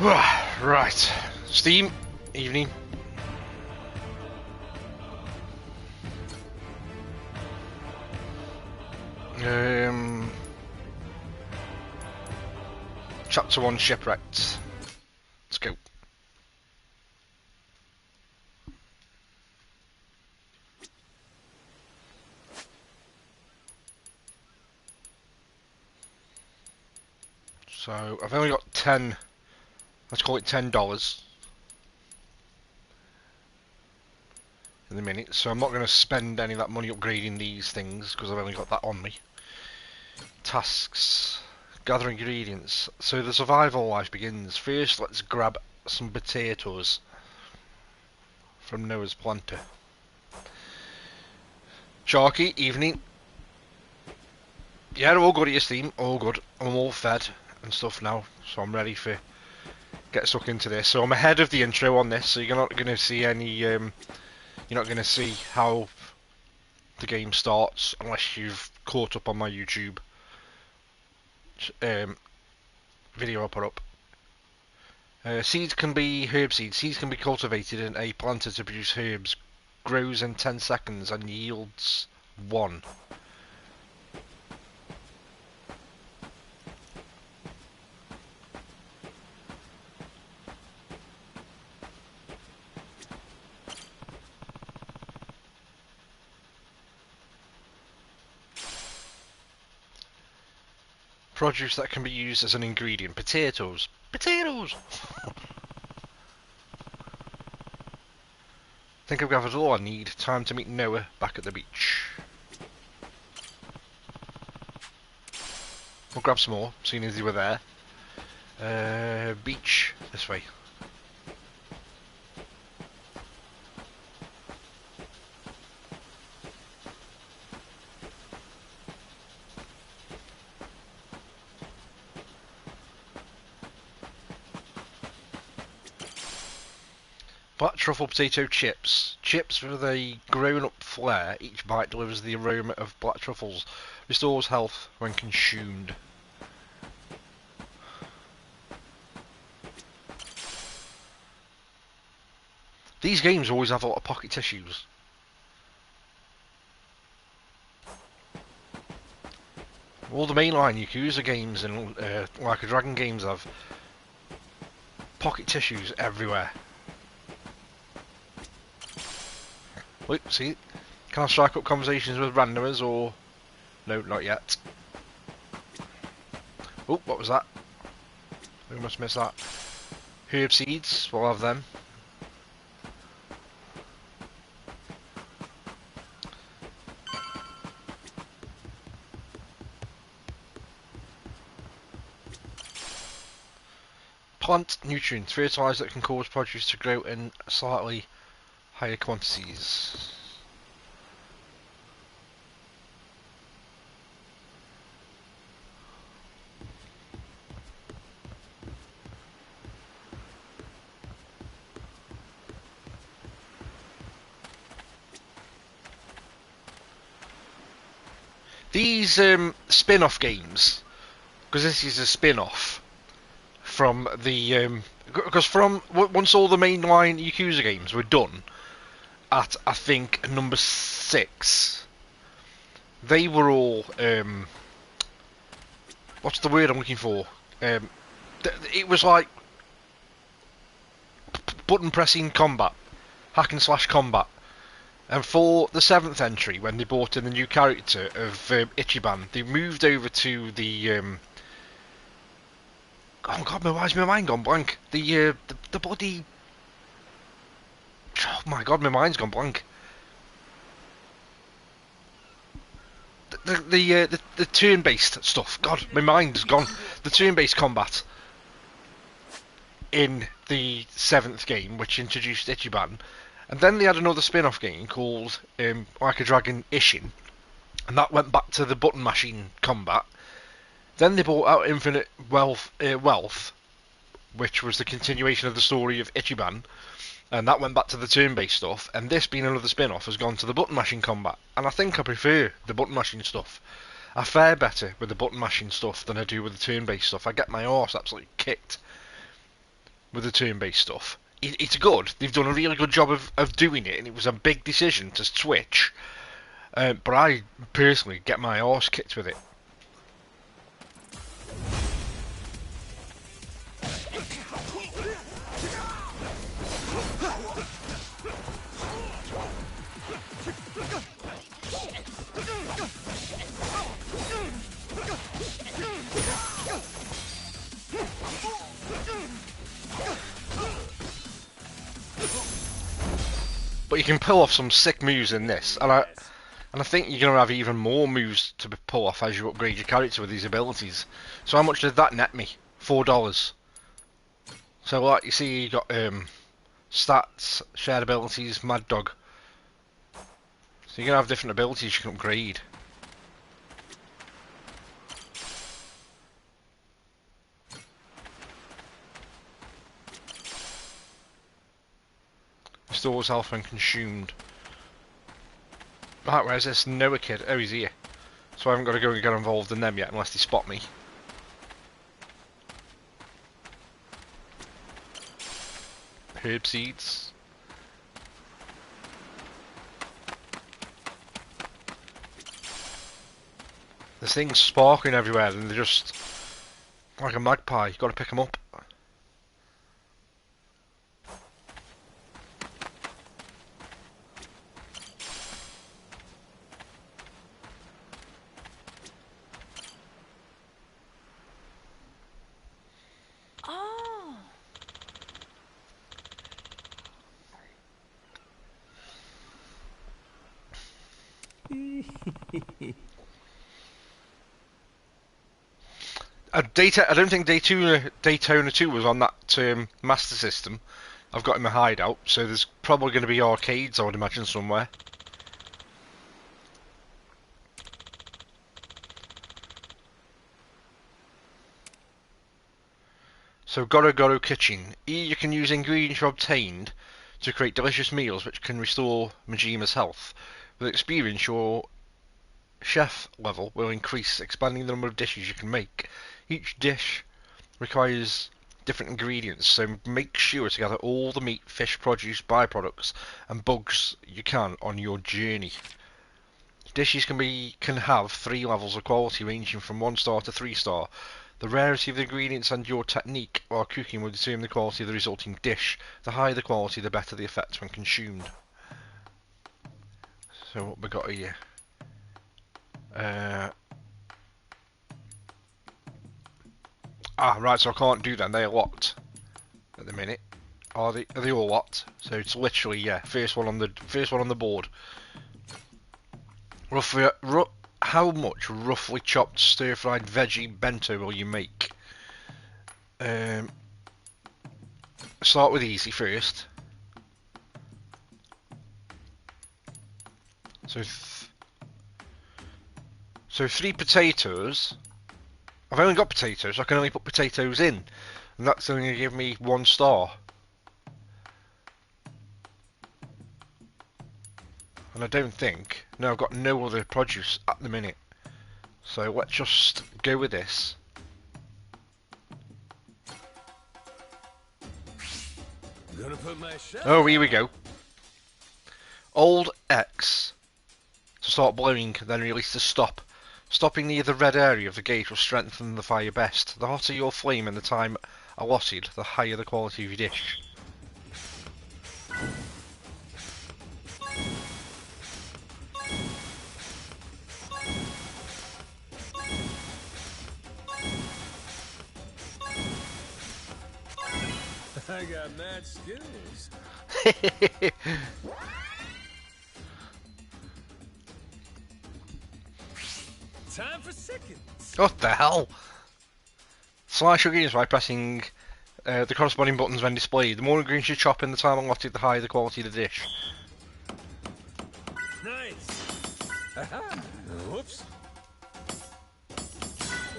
Right. Steam, evening. Chapter 1 Shipwrecked. Let's go. So, I've only got 10, let's call it $10 in the minute, so I'm not going to spend any of that money upgrading these things, because I've only got that on me. Tasks. Gather ingredients. So the survival life begins. First, let's grab some potatoes from Noah's planter. Sharky, evening. Yeah, all good at your Steam, all good. I'm all fed and stuff now, so I'm ready for get stuck into this. So I'm ahead of the intro on this, so you're not going to see any. You're not going to see how the game starts unless you've caught up on my YouTube video I put up. Seeds can be herb seeds. Seeds can be cultivated in a planter to produce herbs. Grows in 10 seconds and yields 1. Produce that can be used as an ingredient. Potatoes. Potatoes! Think I've gathered all I need. Time to meet Noah back at the beach. We'll grab some more, seeing as they were there. Beach, this way. Black truffle potato chips. Chips with a grown-up flair. Each bite delivers the aroma of black truffles. Restores health when consumed. These games always have a lot of pocket tissues. All the mainline Yakuza games and Like a Dragon games have pocket tissues everywhere. Wait, see? Can I strike up conversations with randomers or... No, not yet. Oh, what was that? We must miss that. Herb seeds, we'll have them. Plant nutrients, fertilizer that can cause produce to grow in slightly higher quantities. These spin-off games, because this is a spin-off from the because from once all the mainline Yakuza games were done at I think number 6, they were all what's the word I'm looking for? It was like button pressing combat, hack and slash combat. And for the 7th entry, when they brought in the new character of Ichiban, they moved over to the oh god, why's my mind gone blank? The bloody... Oh my god, my mind's gone blank. The turn-based stuff. God, my mind's gone. The turn-based combat in the 7th game, which introduced Ichiban. And then they had another spin-off game called Like a Dragon Ishin. And that went back to the button mashing combat. Then they brought out Infinite Wealth, which was the continuation of the story of Ichiban, and that went back to the turn-based stuff. And this, being another spin-off, has gone to the button mashing combat. And I think I prefer the button mashing stuff. I fare better with the button mashing stuff than I do with the turn-based stuff. I get my arse absolutely kicked with the turn-based stuff. It's good. They've done a really good job of doing it, and it was a big decision to switch. But I personally get my arse kicked with it. But you can pull off some sick moves in this, and I think you're gonna have even more moves to pull off as you upgrade your character with these abilities. So how much did that net me? $4. So like you see, you got stats, shared abilities, Mad Dog. So you're gonna have different abilities you can upgrade. Restores health when consumed. Right, where's this Noah kid? Oh, he's here. So I haven't got to go and get involved in them yet unless they spot me. Herb seeds. There's things sparkling everywhere and they're just like a magpie. You've got to pick them up. I don't think Daytona 2 was on that Master System. I've got in my hideout, so there's probably going to be arcades, I would imagine, somewhere. So Goro Kitchen. Here you can use ingredients you obtained to create delicious meals which can restore Majima's health. With experience, your chef level will increase, expanding the number of dishes you can make. Each dish requires different ingredients, so make sure to gather all the meat, fish, produce, byproducts and bugs you can on your journey. Dishes can have 3 levels of quality ranging from 1 star to 3 star. The rarity of the ingredients and your technique while cooking will determine the quality of the resulting dish. The higher the quality, the better the effect when consumed. So what we got here? Right, so I can't do them. They're locked at the minute. Are they all locked? So it's literally, yeah, first one on the board. Roughly, how much roughly chopped stir-fried veggie bento will you make? Start with easy first. So 3 potatoes. I've only got potatoes, so I can only put potatoes in. And that's only going to give me 1 star. And I don't think... No, I've got no other produce at the minute. So let's just go with this. Oh, here we go. Hold X to start blowing, then release the stop. Stopping near the red area of the gate will strengthen the fire best. The hotter your flame and the time allotted, the higher the quality of your dish. I got mad skills. Time for seconds. What the hell? Slice your greens by pressing the corresponding buttons when displayed. The more greens you chop in the time allotted, the higher the quality of the dish. Nice. Aha. Whoops.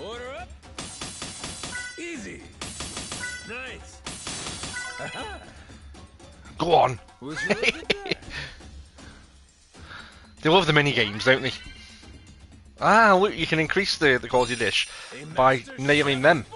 Order up. Easy. Nice. Aha. Go on. Would you look at that? They love the mini games, don't they? Ah, look, you can increase the quality of the dish by nailing them.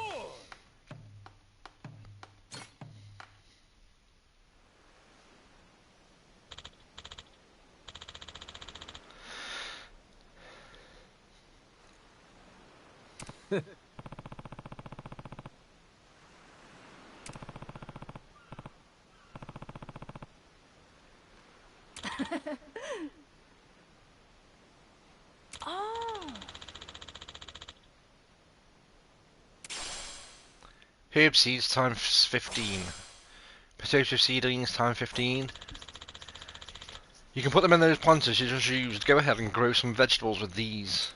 Oh. Herb seeds times 15. Potato seedlings times 15. You can put them in those planters you just used. Go ahead and grow some vegetables with these.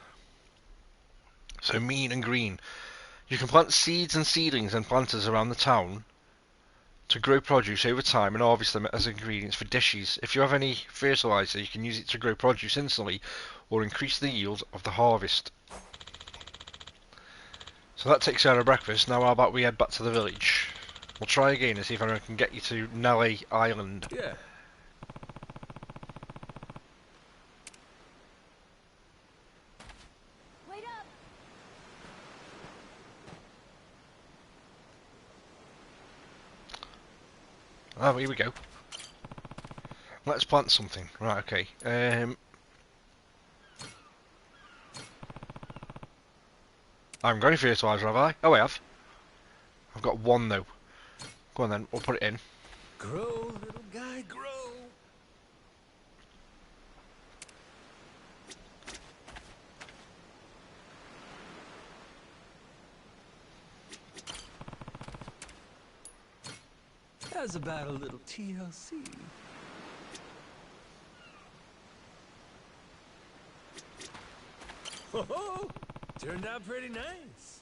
So mean and green. You can plant seeds and seedlings and planters around the town to grow produce over time and harvest them as ingredients for dishes. If you have any fertilizer, you can use it to grow produce instantly or increase the yield of the harvest. So that takes care of breakfast. Now how about we head back to the village? We'll try again and see if anyone can get you to Nelly Island. Yeah. Wait up. Oh, here we go. Let's plant something. Right, okay. I haven't got any fertiliser, have I? Oh, I have. I've got one, though. Go on, then. We'll put it in. Grow, little guy, grow. How's about a little TLC? Oh, turned out pretty nice.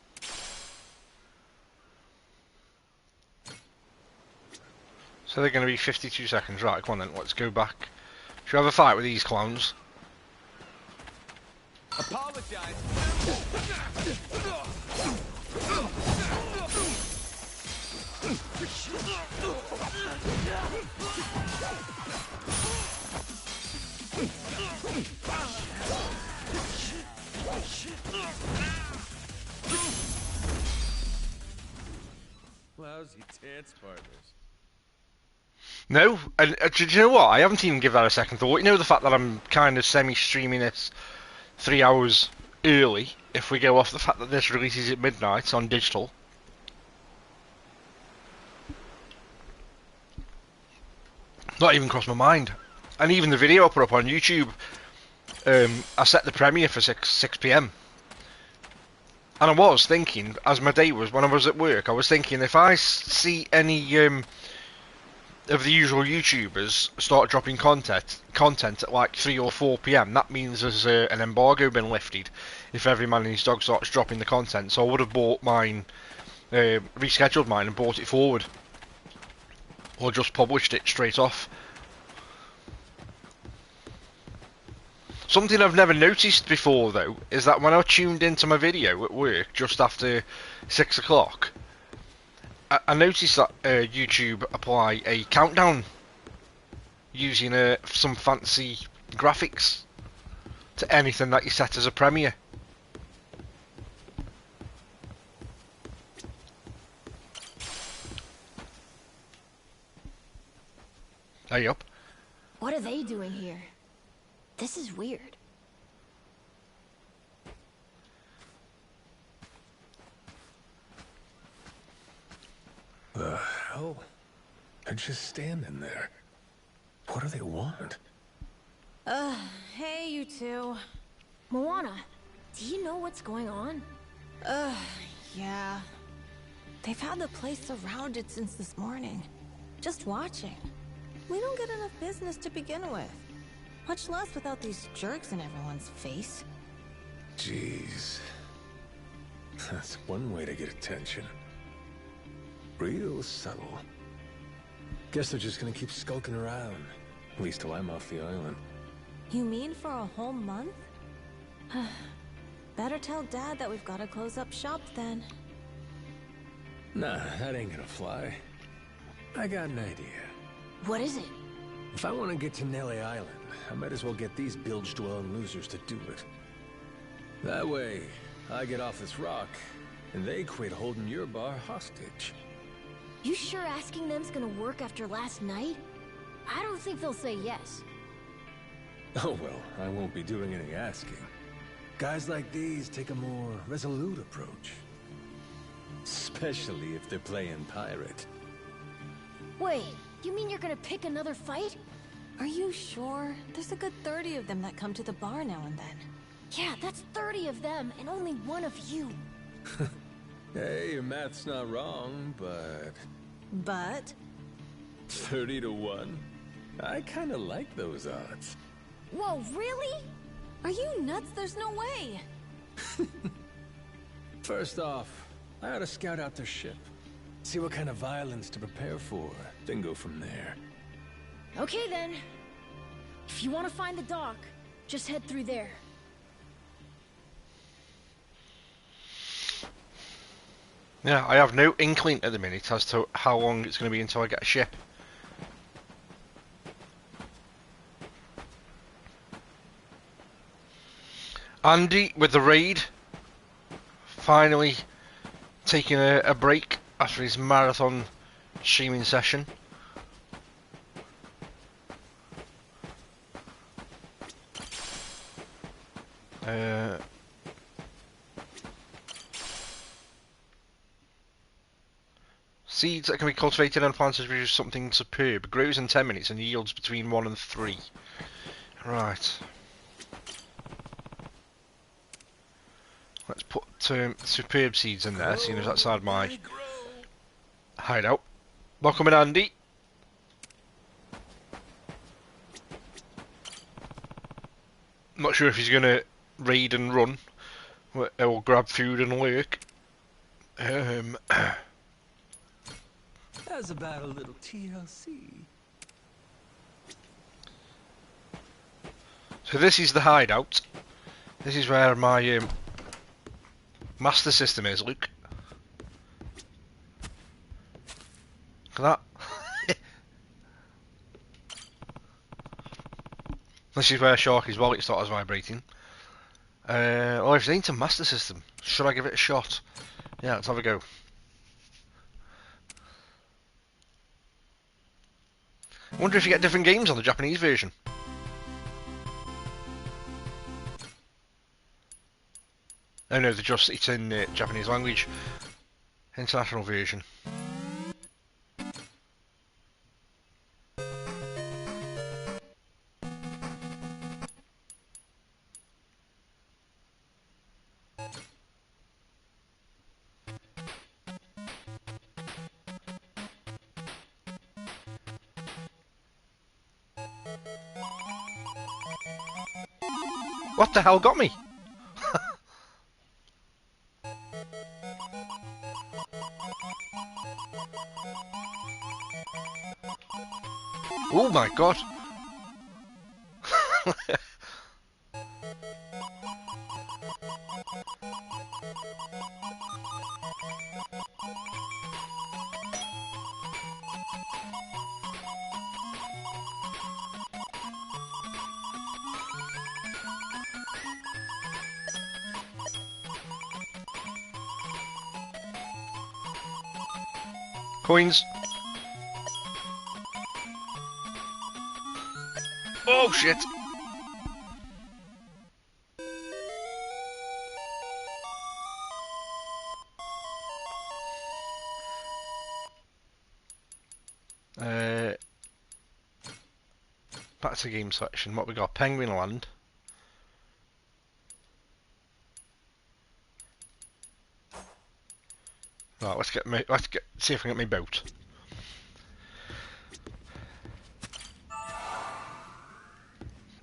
So they're going to be 52 seconds. Right, come on then. Let's go back. Should we have a fight with these clowns? Apologize. Lousy dance partners. No, and do you know what? I haven't even given that a second thought. You know the fact that I'm kind of semi-streaming this 3 hours early, if we go off the fact that this releases at midnight on digital. Not even crossed my mind. And even the video I put up on YouTube, I set the premiere for 6 p.m. And I was thinking, as my day was, when I was at work, I was thinking if I see any of the usual YouTubers start dropping content at like 3 or 4 p.m, that means there's an embargo been lifted if every man and his dog starts dropping the content. So I would have bought mine, rescheduled mine and brought it forward. Or just published it straight off. Something I've never noticed before, though, is that when I tuned into my video at work just after 6 o'clock, I noticed that YouTube apply a countdown using some fancy graphics to anything that you set as a premiere. Are you up? What are they doing here? This is weird. The hell? They're just standing there. What do they want? Hey, you two. Moana, do you know what's going on? Yeah. They've had the place surrounded since this morning. Just watching. We don't get enough business to begin with. Much less without these jerks in everyone's face. Jeez. That's one way to get attention. Real subtle. Guess they're just gonna keep skulking around. At least till I'm off the island. You mean for a whole month? Better tell Dad that we've got to close up shop then. Nah, that ain't gonna fly. I got an idea. What is it? If I want to get to Nelly Island, I might as well get these bilge-dwelling losers to do it. That way, I get off this rock, and they quit holding your bar hostage. You sure asking them's gonna work after last night? I don't think they'll say yes. Oh well, I won't be doing any asking. Guys like these take a more resolute approach. Especially if they're playing pirate. Wait, you mean you're gonna pick another fight? Are you sure? There's a good 30 of them that come to the bar now and then. Yeah, that's 30 of them and only one of you. Hey, your math's not wrong, but... But? 30 to 1? I kinda like those odds. Whoa, really? Are you nuts? There's no way. First off, I ought to scout out their ship. See what kind of violence to prepare for, then go from there. Okay then. If you want to find the dock, just head through there. Yeah, I have no inkling at the minute as to how long it's going to be until I get a ship. Andy with the raid, finally taking a break after his marathon streaming session. Seeds that can be cultivated and planted to produce something superb. Grows in 10 minutes and yields between 1 and 3. Right. Let's put superb seeds in there, seeing as outside my hideout. Welcome in, Andy. Not sure if he's going to raid and run, or grab food and lurk. How's about a little TLC? So this is the hideout. This is where my master system is, Luke. Look at that. This is where Sharky's wallet starts vibrating. Well, if it ain't a master system, should I give it a shot? Yeah, let's have a go. I wonder if you get different games on the Japanese version. Oh no, it's in Japanese language. International version. What the hell got me? Oh my god. Coins. Oh shit. Back to game section. What we got? Penguin Land. Right, see if I can get my boat.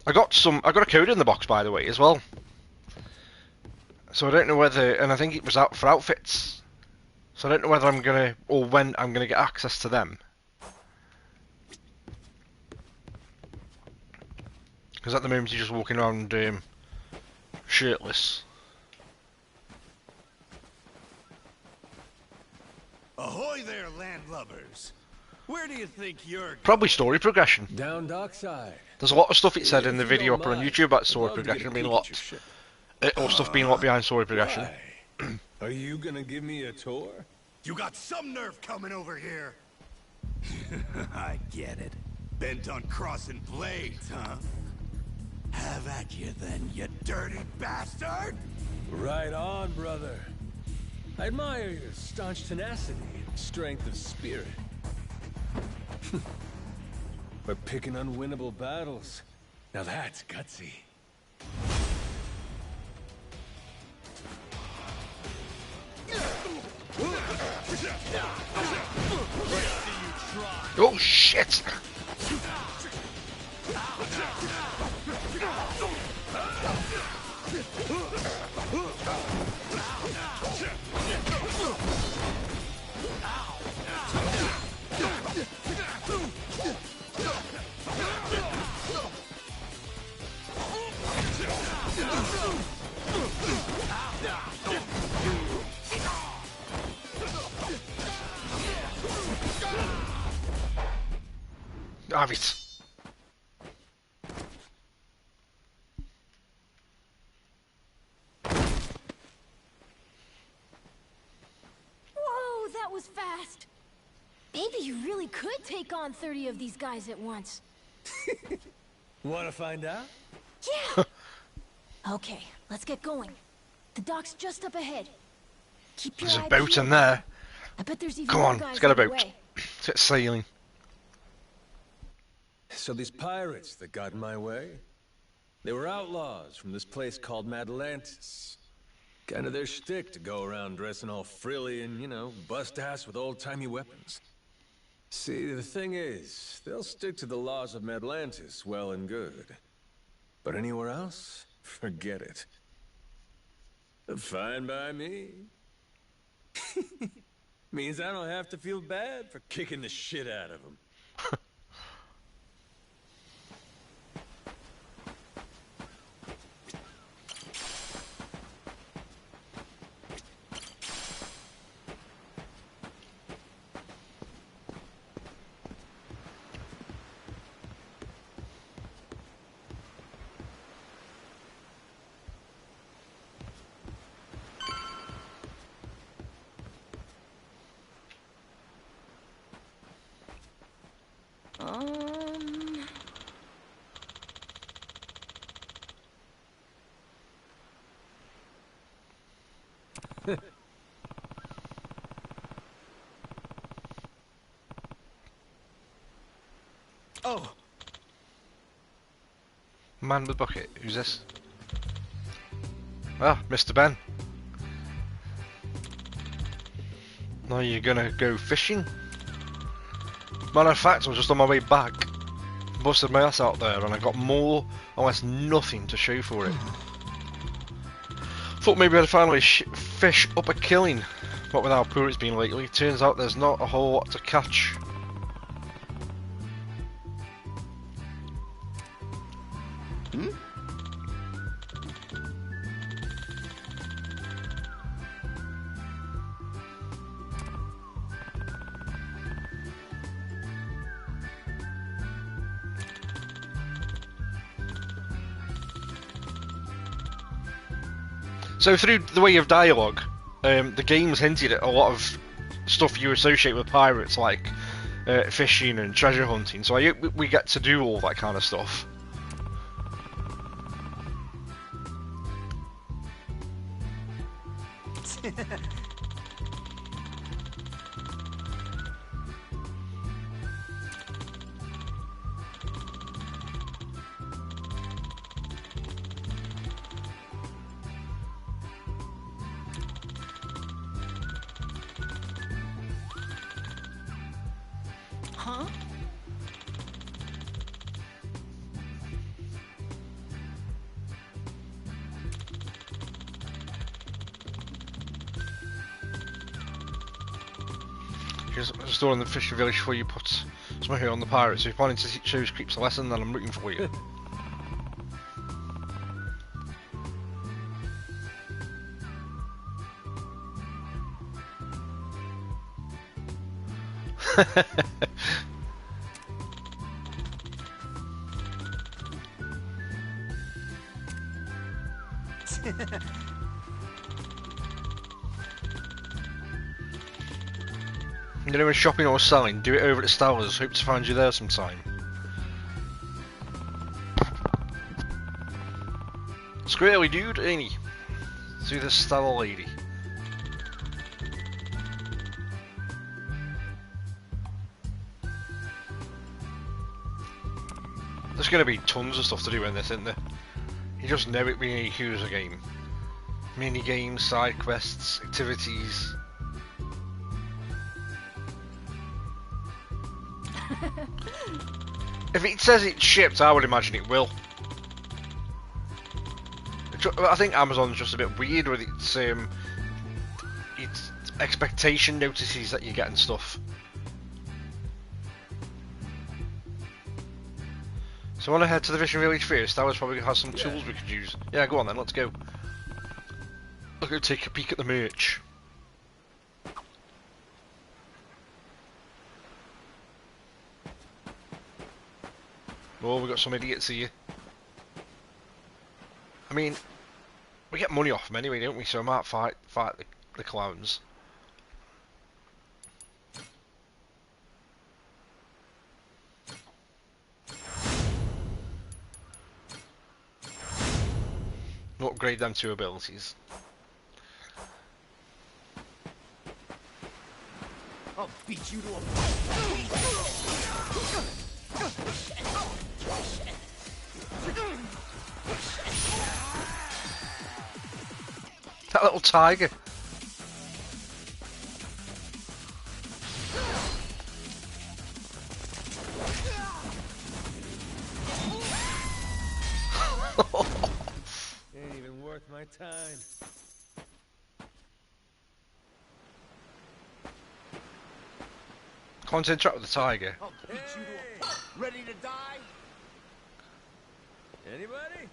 I got a code in the box, by the way, as well. So I don't know whether, and I think it was out for outfits. So I don't know whether I'm gonna, or when I'm gonna get access to them. Because at the moment you're just walking around shirtless. Ahoy there, landlubbers! Where do you think you're Probably story progression. Down dockside. There's a lot of stuff it said in the If you video don't up on mind, YouTube about I'd story love to progression get a being peek locked. at your ship. Or stuff being locked behind story progression. Why? Are you gonna give me a tour? You got some nerve coming over here! I get it. Bent on crossing blades, huh? Have at you then, you dirty bastard! Right on, brother. I admire your staunch tenacity and strength of spirit. But picking unwinnable battles, now that's gutsy. Oh shit! Have it. Whoa, that was fast. Maybe you really could take on 30 of these guys at once. Wanna find out? Yeah! Okay, let's get going. The dock's just up ahead. Keep your There's a eye boat peeled. in there. I bet there's even Come more on, guys let's get a on the boat. way. Let's get sailing. So these pirates that got in my way, they were outlaws from this place called Madlantis. Kind of their shtick to go around dressing all frilly and, you know, bust ass with old-timey weapons. See, the thing is, they'll stick to the laws of Madlantis well and good. But anywhere else, forget it. Fine by me. Means I don't have to feel bad for kicking the shit out of them. Um... Oh! Man with bucket. Who's this? Ah, Mr. Ben. Now you're gonna go fishing? Matter of fact, I was just on my way back. Busted my ass out there and I got more, almost nothing to show for it. Thought maybe I'd finally fish up a killing. But with how poor it's been lately, turns out there's not a whole lot to catch. So through the way of dialogue, the game's hinted at a lot of stuff you associate with pirates, like fishing and treasure hunting. So I hope we get to do all that kind of stuff. Huh? Just storing the fishing village before you put something here on the pirates. So if you're planning to show these creeps a lesson, then I'm rooting for you. You're doing shopping or selling, do it over at Stowers. Hope to find you there sometime. Squirrely dude, ain't he? See the Stella lady. There's going to be tons of stuff to do in this, isn't there? You just know it being a user game. Mini games, side quests, activities. If it says it's shipped, I would imagine it will. I think Amazon's just a bit weird with its expectation notices that you get and stuff. So I want to head to the fishing village first. That was probably has some tools we could use. Yeah, go on then, let's go. I'll go take a peek at the merch. Oh, we got some idiots here. I mean, we get money off them anyway, don't we? So I might fight the clowns. Upgrade them two abilities. I'll beat you to a That little tiger. Ain't even worth my time. Content trap with the tiger. I'll beat you to a ready to die? Anybody?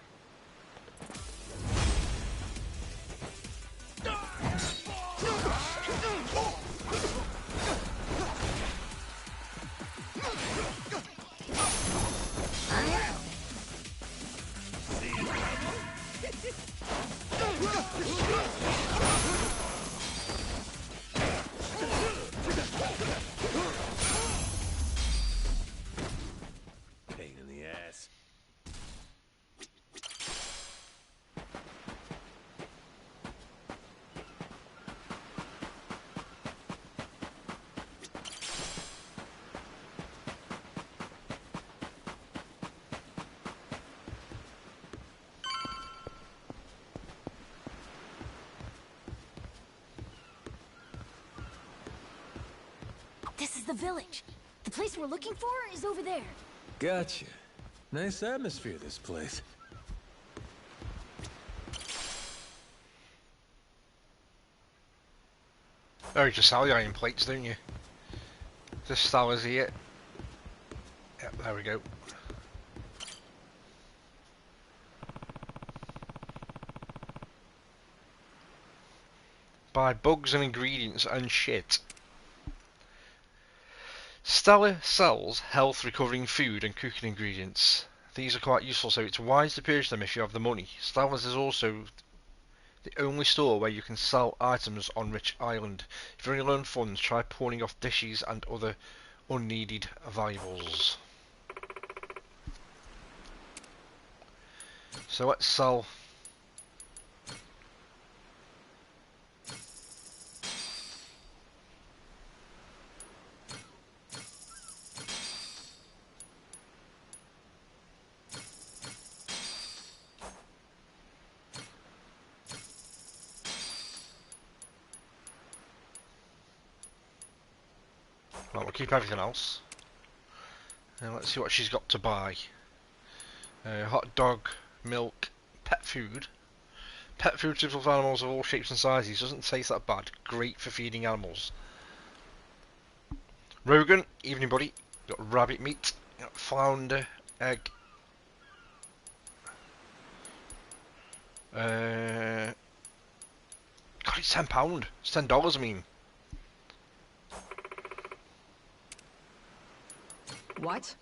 Pain in the ass. This is the village. The place we're looking for is over there. Gotcha. Nice atmosphere, this place. Oh, you just sell the iron plates, don't you? This style is here. Yep, there we go. Buy bugs and ingredients and shit. Stella sells health recovering food and cooking ingredients. These are quite useful, so it's wise to purchase them if you have the money. Stella's is also the only store where you can sell items on Rich Island. If you're only low on funds, try pawning off dishes and other unneeded valuables. So let's sell. Well, we'll keep everything else. And let's see what she's got to buy. Hot dog, milk, pet food. Pet food suitable for animals of all shapes and sizes. Doesn't taste that bad. Great for feeding animals. Rogan, evening buddy. Got rabbit meat. Got flounder, egg. God, it's £10. It's $10, I mean. What?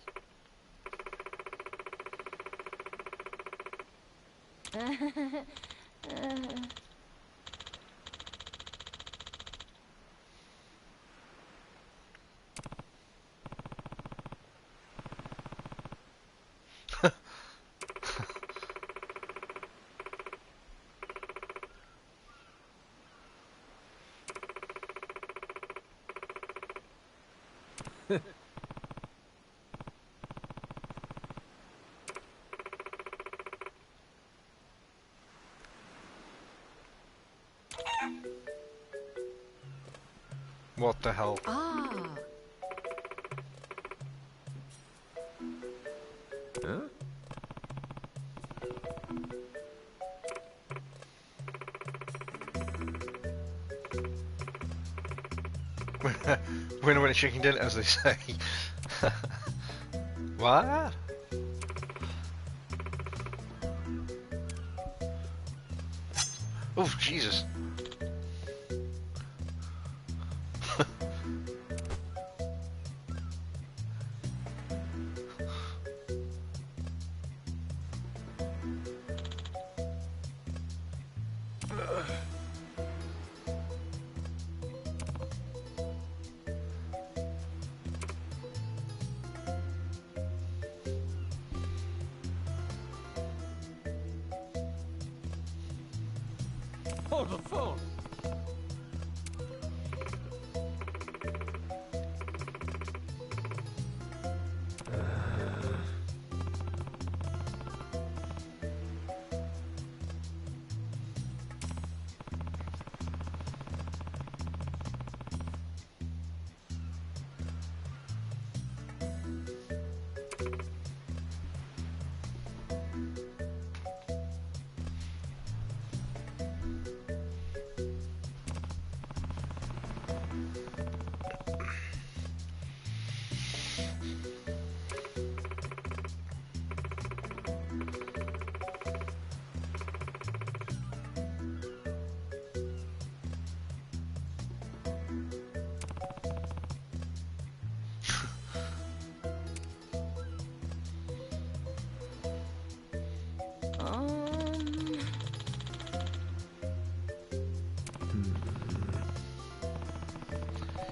What the hell? Ah. Huh? Winner winner chicken dinner, as they say. What? Oh, Jesus. Hold the phone.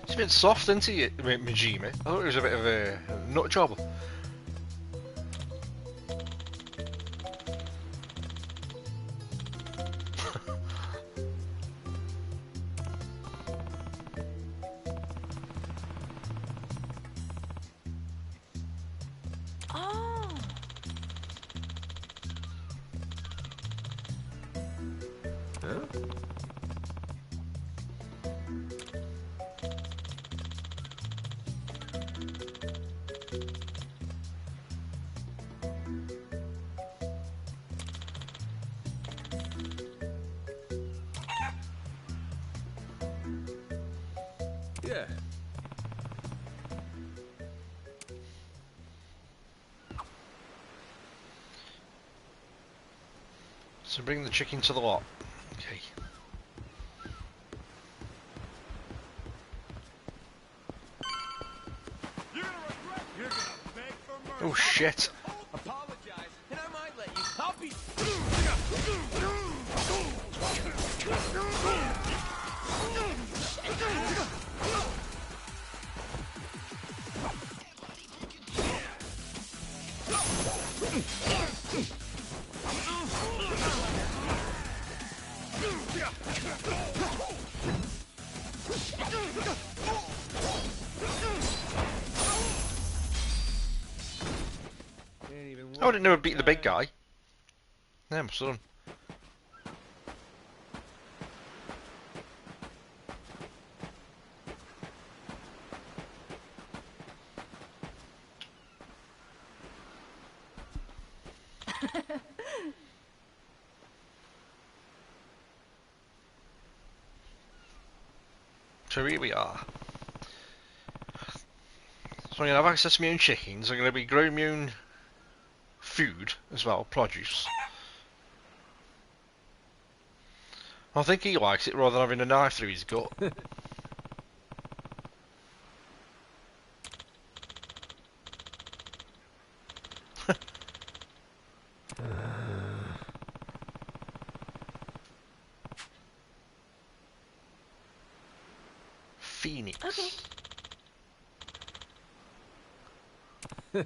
It's a bit soft, isn't he, Majima? I thought it was a bit of a nut job. Oh. Huh? Yeah. So bring the chicken to the lot. Okay. You're gonna beg for mercy. Oh shit. Apologize, and I might let you. I'll be. Oh, I didn't know I'd beat the big guy. Yeah, my son. So here we are. So I'm going to have access to my own chickens. I'm going to be growing my own food as well, produce. I think he likes it rather than having a knife through his gut. Phoenix. Okay.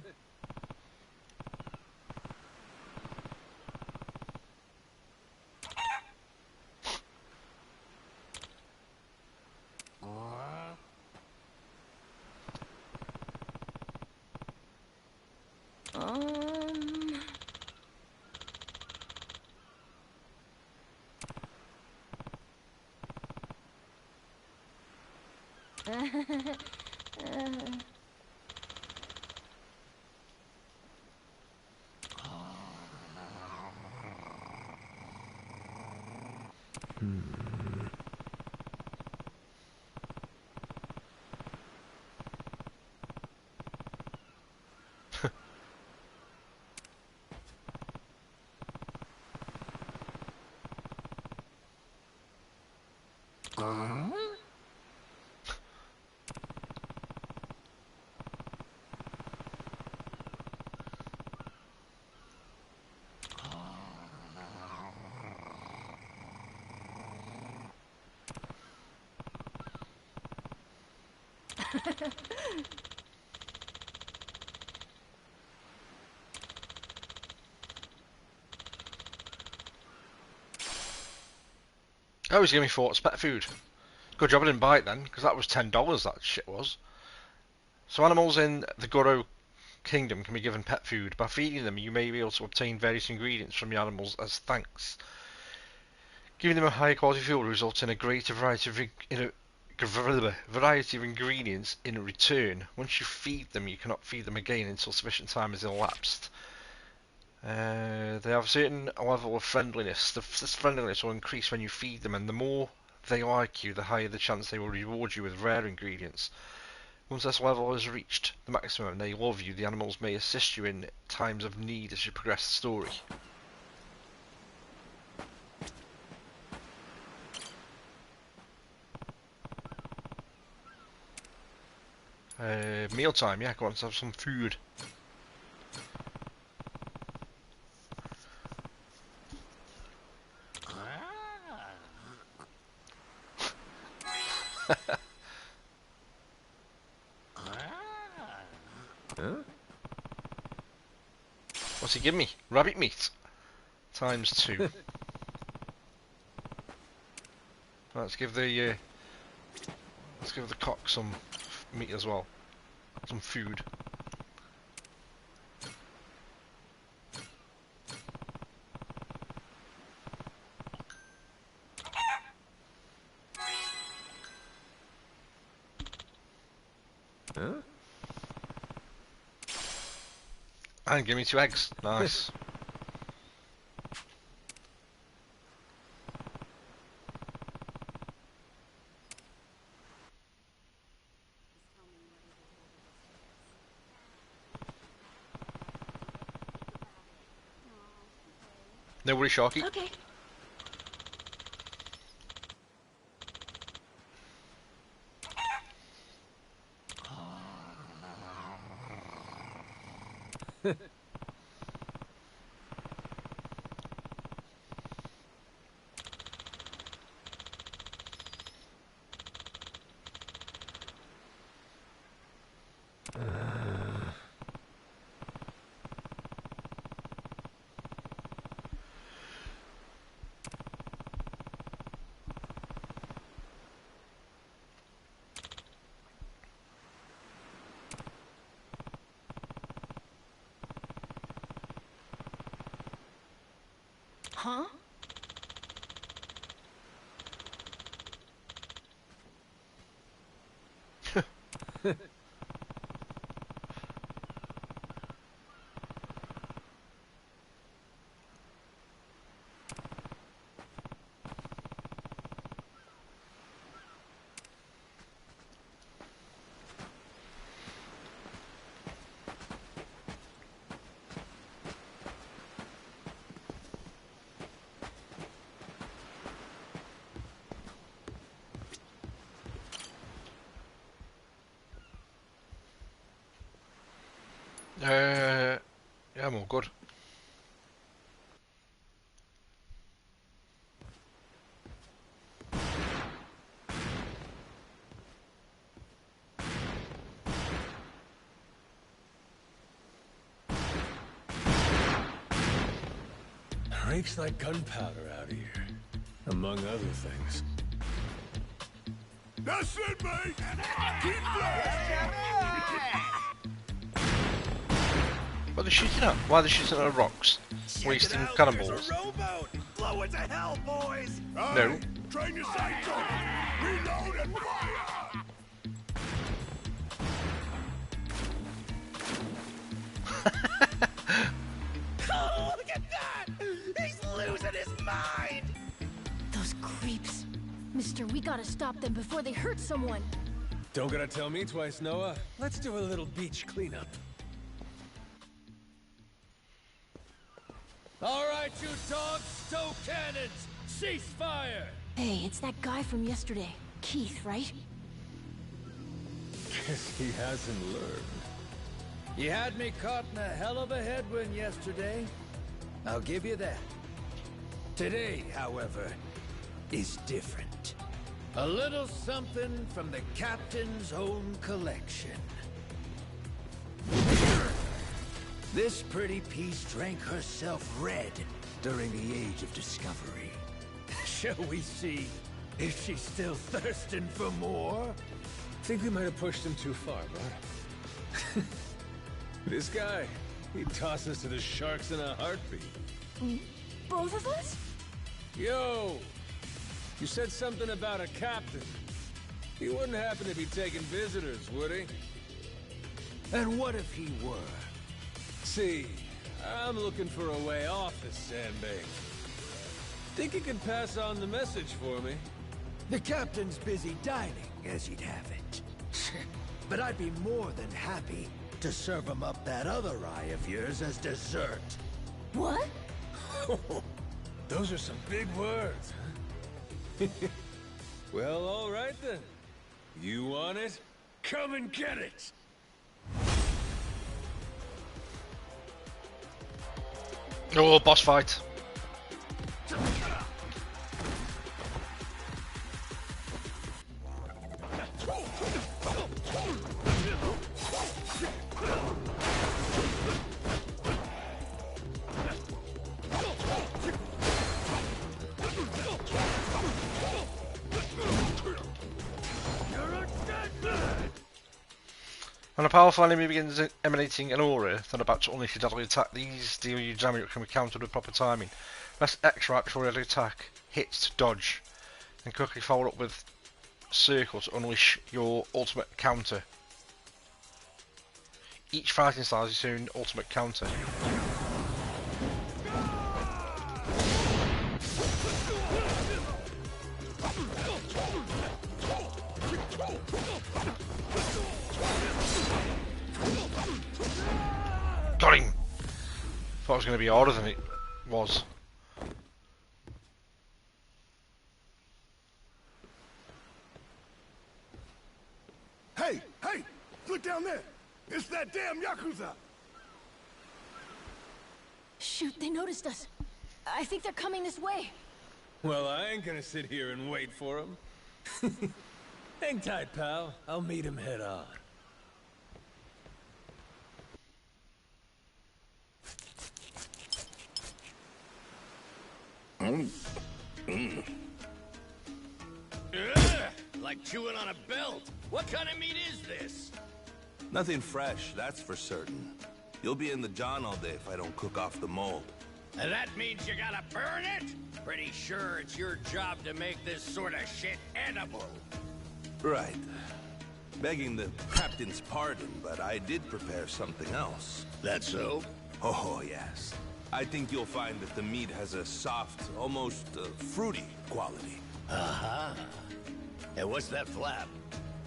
Oh, he's giving me 40 pet food. Good job I didn't buy it then, because that was $10 that shit was. So animals in the Goro Kingdom can be given pet food. By feeding them, you may be able to obtain various ingredients from the animals as thanks. Giving them a higher quality fuel results in a greater variety of ingredients in return. Once you feed them, you cannot feed them again until sufficient time has elapsed. They have a certain level of friendliness. This friendliness will increase when you feed them, and the more they like you, the higher the chance they will reward you with rare ingredients. Once this level is reached the maximum and they love you, the animals may assist you in times of need as you progress the story. Mealtime, yeah, go on, let's have some food. Huh? What's he give me? Rabbit meat. Times 2. Let's give the cock some meat as well. Some food. Huh? And give me 2 eggs. Nice. No worry, Sharky. Okay. Huh? Yeah, I'm all good. Reeks like gunpowder out here, among other things. That's it, mate! Keep that! What are they shooting at? Why are they shooting at rocks? Wasting cannonballs. Blow it to hell, boys! No. Train your sights on it! Reload and fire! mine! Those creeps. Mister, we gotta stop them before they hurt someone. Don't gotta tell me twice, Noah. Let's do a little beach cleanup. All right, you dogs, stow cannons! Cease fire! Hey, it's that guy from yesterday. Keith, right? Guess he hasn't learned. You had me caught in a hell of a headwind yesterday. I'll give you that. Today, however, is different. A little something from the captain's own collection. This pretty piece drank herself red during the Age of Discovery. Shall we see if she's still thirsting for more? Think we might have pushed him too far, bud. This guy, he'd toss us to the sharks in a heartbeat. Both of us? Yo! You said something about a captain. He wouldn't happen to be taking visitors, would he? And what if he were? See, I'm looking for a way off this sandbag. Think you could pass on the message for me? The captain's busy dining, as you'd have it. But I'd be more than happy to serve him up that other eye of yours as dessert. What? Those are some big words, huh? Well, all right then. You want it? Come and get it! Oh, boss fight. When a powerful enemy begins emanating an aura, then about to unleash a deadly attack, these deal you damage that can be countered with proper timing. Press X right before the attack hits to dodge, then quickly follow up with circle to unleash your ultimate counter. Each fighting style has its own ultimate counter. Got him! Thought it was going to be harder than it was. Hey! Hey! Look down there! It's that damn Yakuza! Shoot, they noticed us. I think they're coming this way. Well, I ain't gonna sit here and wait for him. Hang tight, pal. I'll meet him head on. Like chewing on a belt. What kind of meat is this? Nothing fresh, that's for certain. You'll be in the John all day if I don't cook off the mold. And that means you gotta burn it? Pretty sure it's your job to make this sort of shit edible. Right. Begging the captain's pardon, but I did prepare something else. That so? Oh, yes. I think you'll find that the meat has a soft, almost fruity quality. Uh-huh. And what's that flap?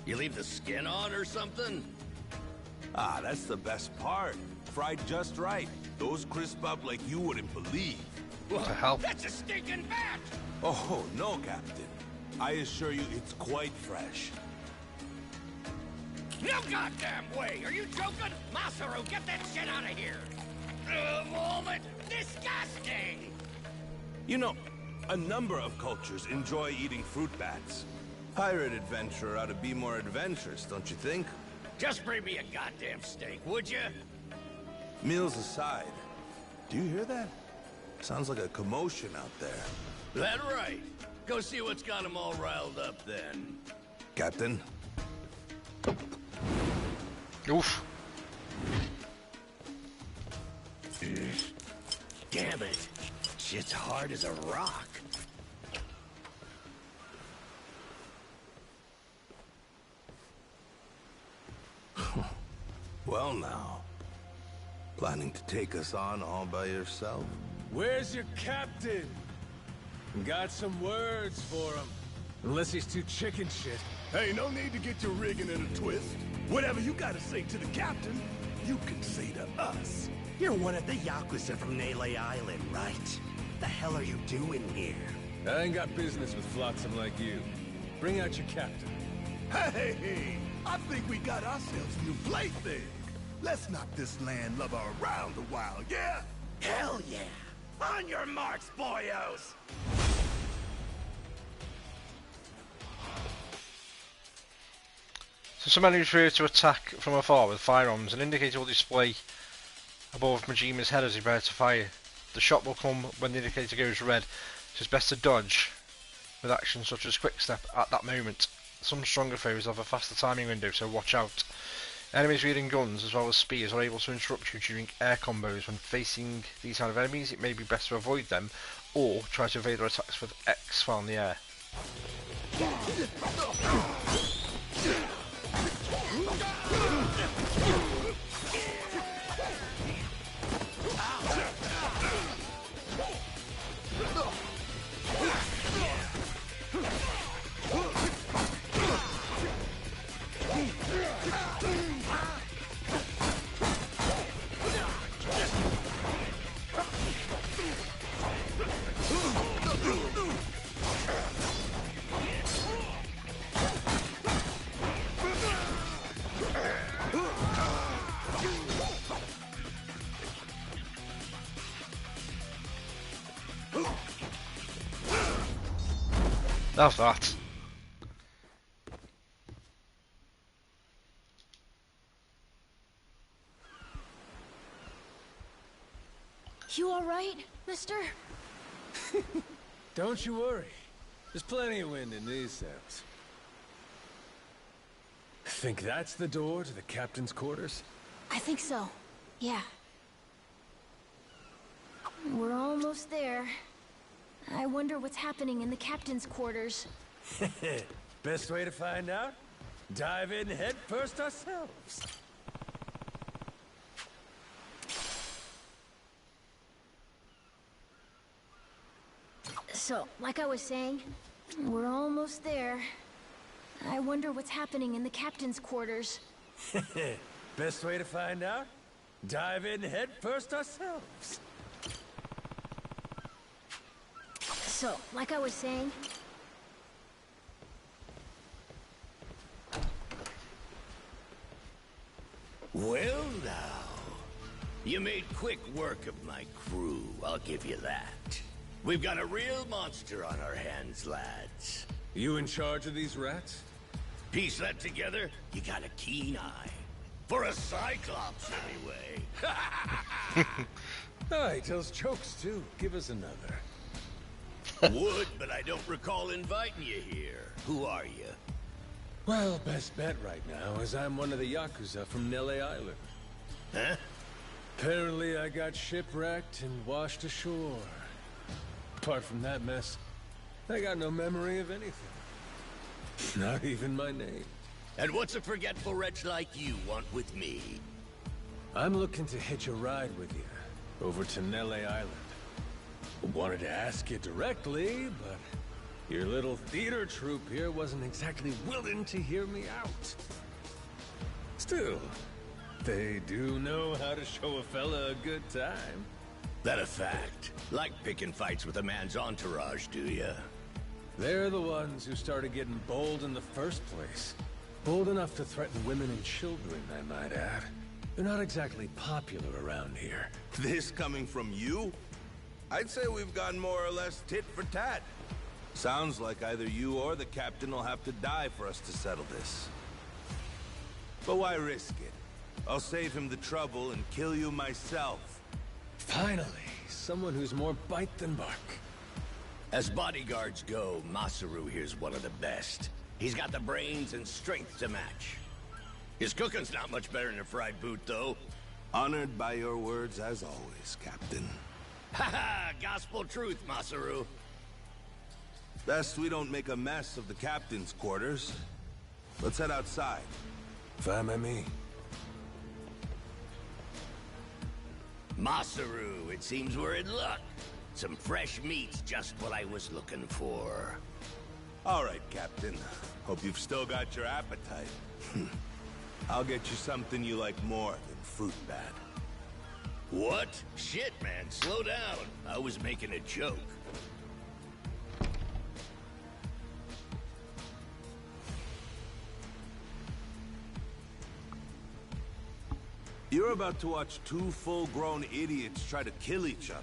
You leave the skin on or something? Ah, that's the best part. Fried just right. Those crisp up like you wouldn't believe. What the hell? That's a stinking bat! Oh, no, Captain. I assure you it's quite fresh. No goddamn way! Are you joking? Masaru, get that shit out of here! Vomit! Disgusting! You know, a number of cultures enjoy eating fruit bats. Pirate adventurer ought to be more adventurous, don't you think? Just bring me a goddamn steak, would you? Meals aside, do you hear that? Sounds like a commotion out there. That right. Go see what's got them all riled up then. Captain? Oof. Damn it. Shit's hard as a rock. Well now. Planning to take us on all by yourself? Where's your captain? Got some words for him. Unless he's too chicken shit. Hey, no need to get your rigging in a twist. Whatever you gotta say to the captain, you can say to us. You're one of the Yakuza from Nele Island, right? The hell are you doing here? I ain't got business with flotsam like you. Bring out your captain. Hey, I think we got ourselves a new plaything. Let's knock this landlubber around a while, yeah? Hell yeah! On your marks, boyos! So some enemies appear to attack from afar with firearms. An indicator will display above Majima's head as he prepares to fire. The shot will come when the indicator goes red, so it's best to dodge with actions such as quick step at that moment. Some stronger foes have a faster timing window, so watch out. Enemies wielding guns as well as spears are able to interrupt you during air combos. When facing these kind of enemies, it may be best to avoid them or try to evade their attacks with X while in the air. Have that. You alright, mister? Don't you worry. There's plenty of wind in these sails. Think that's the door to the captain's quarters? I think so. Yeah. We're almost there. I wonder what's happening in the captain's quarters. Best way to find out? Dive in head first ourselves. So, like I was saying, we're almost there. I wonder what's happening in the captain's quarters. Best way to find out? Dive in head first ourselves. So, like I was saying... Well now, you made quick work of my crew, I'll give you that. We've got a real monster on our hands, lads. You in charge of these rats? Piece that together, you got a keen eye. For a Cyclops, anyway. Oh, he tells jokes too. Give us another. Would, but I don't recall inviting you here. Who are you? Well, best bet right now is I'm one of the Yakuza from Nele Island. Huh? Apparently I got shipwrecked and washed ashore. Apart from that mess, I got no memory of anything. Not even my name. And what's a forgetful wretch like you want with me? I'm looking to hitch a ride with you over to Nele Island. Wanted to ask you directly, but your little theater troupe here wasn't exactly willing to hear me out. Still, they do know how to show a fella a good time. That a fact? Like picking fights with a man's entourage, do ya? They're the ones who started getting bold in the first place. Bold enough to threaten women and children, I might add. They're not exactly popular around here. This coming from you? I'd say we've gone more or less tit for tat. Sounds like either you or the captain will have to die for us to settle this. But why risk it? I'll save him the trouble and kill you myself. Finally, someone who's more bite than bark. As bodyguards go, Masaru here's one of the best. He's got the brains and strength to match. His cooking's not much better than a fried boot, though. Honored by your words as always, Captain. Haha, gospel truth, Masaru. Best we don't make a mess of the captain's quarters. Let's head outside. Fine by me. Masaru, it seems we're in luck. Some fresh meat's just what I was looking for. All right, Captain. Hope you've still got your appetite. I'll get you something you like more than fruit bat. What? Shit, man, slow down. I was making a joke. You're about to watch two full-grown idiots try to kill each other.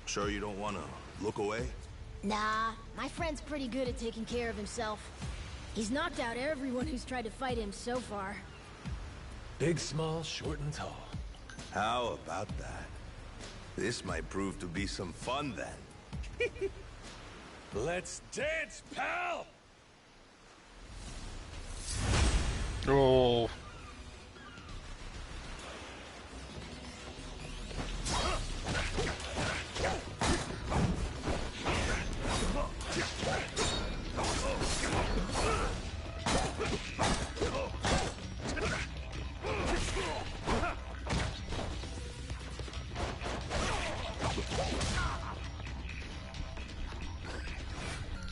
Sure you don't want to look away? Nah, my friend's pretty good at taking care of himself. He's knocked out everyone who's tried to fight him so far. Big, small, short, and tall. How about that? This might prove to be some fun then. Let's dance, pal! Oh.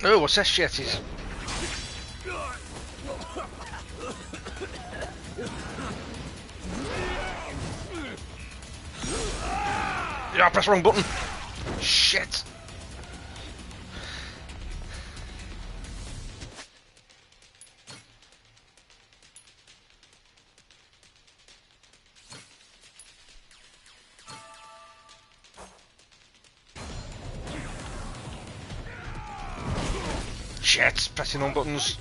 Oh, what's that shit? Is yeah, I pressed the wrong button. Shit. Shit, pressing on buttons.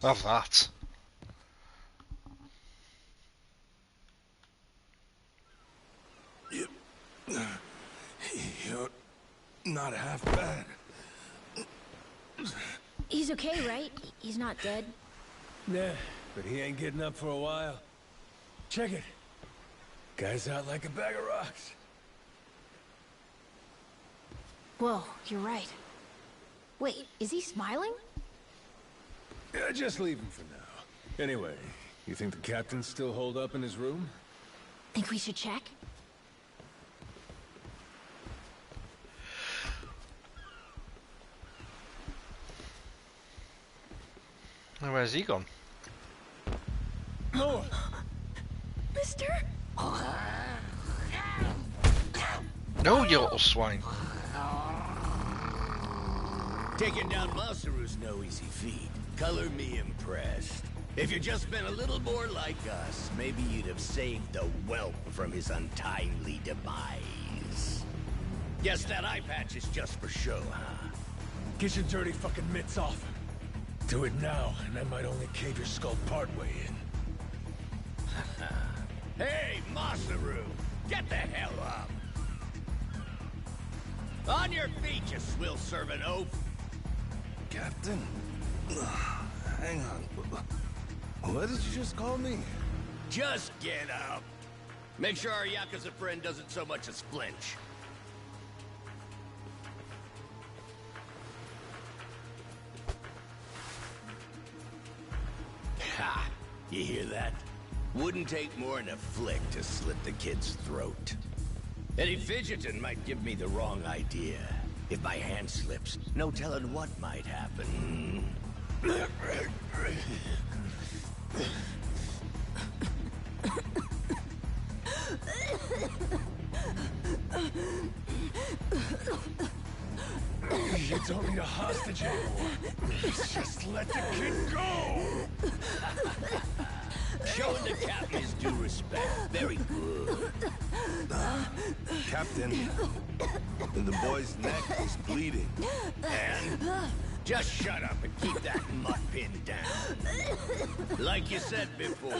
Have that. You're not half bad. He's okay, right? He's not dead? Yeah, but he ain't getting up for a while. Check it. Guy's out like a bag of rocks. Whoa, you're right. Wait, is he smiling? Yeah, just leave him for now. Anyway, you think the captain's still holed up in his room? Think we should check? Oh, where's he gone? No! Mister? No, you little swine. Taking down Masaru's no easy feat. Color me impressed. If you'd just been a little more like us, maybe you'd have saved the whelp from his untimely demise. Guess that eye patch is just for show, huh? Get your dirty fucking mitts off. Do it now, and I might only cave your skull partway in. Hey, Masaru! Get the hell up! On your feet, you swill-serving oaf! Captain? Hang on. What did you just call me? Just get up! Make sure our Yakuza friend doesn't so much as flinch. Ha! You hear that? Wouldn't take more than a flick to slit the kid's throat. Any fidgeting might give me the wrong idea. If my hand slips, no telling what might happen. You don't need a hostage anymore. Just let the kid go! Showing the captain his due respect. Very good. Captain, the boy's neck is bleeding. And just shut up and keep that mutt pinned down. Like you said before,